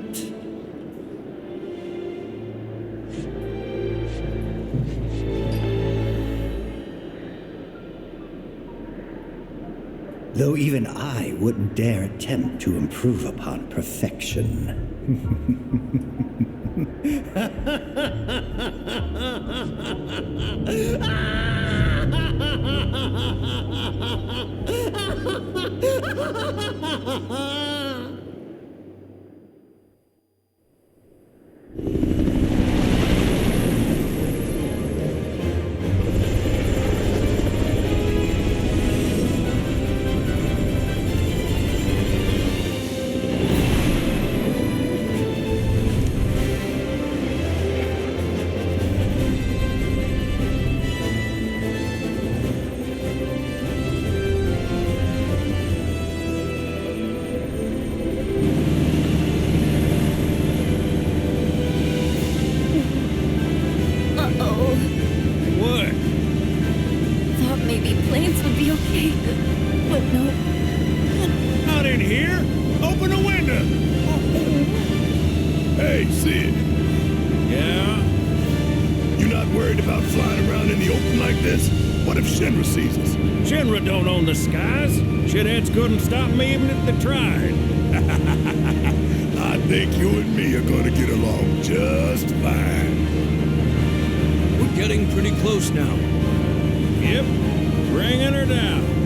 Though even I wouldn't dare attempt to improve upon perfection. Couldn't stop me even if they tried. I think you and me are gonna get along just fine. We're getting pretty close now. Yep, bringing her down.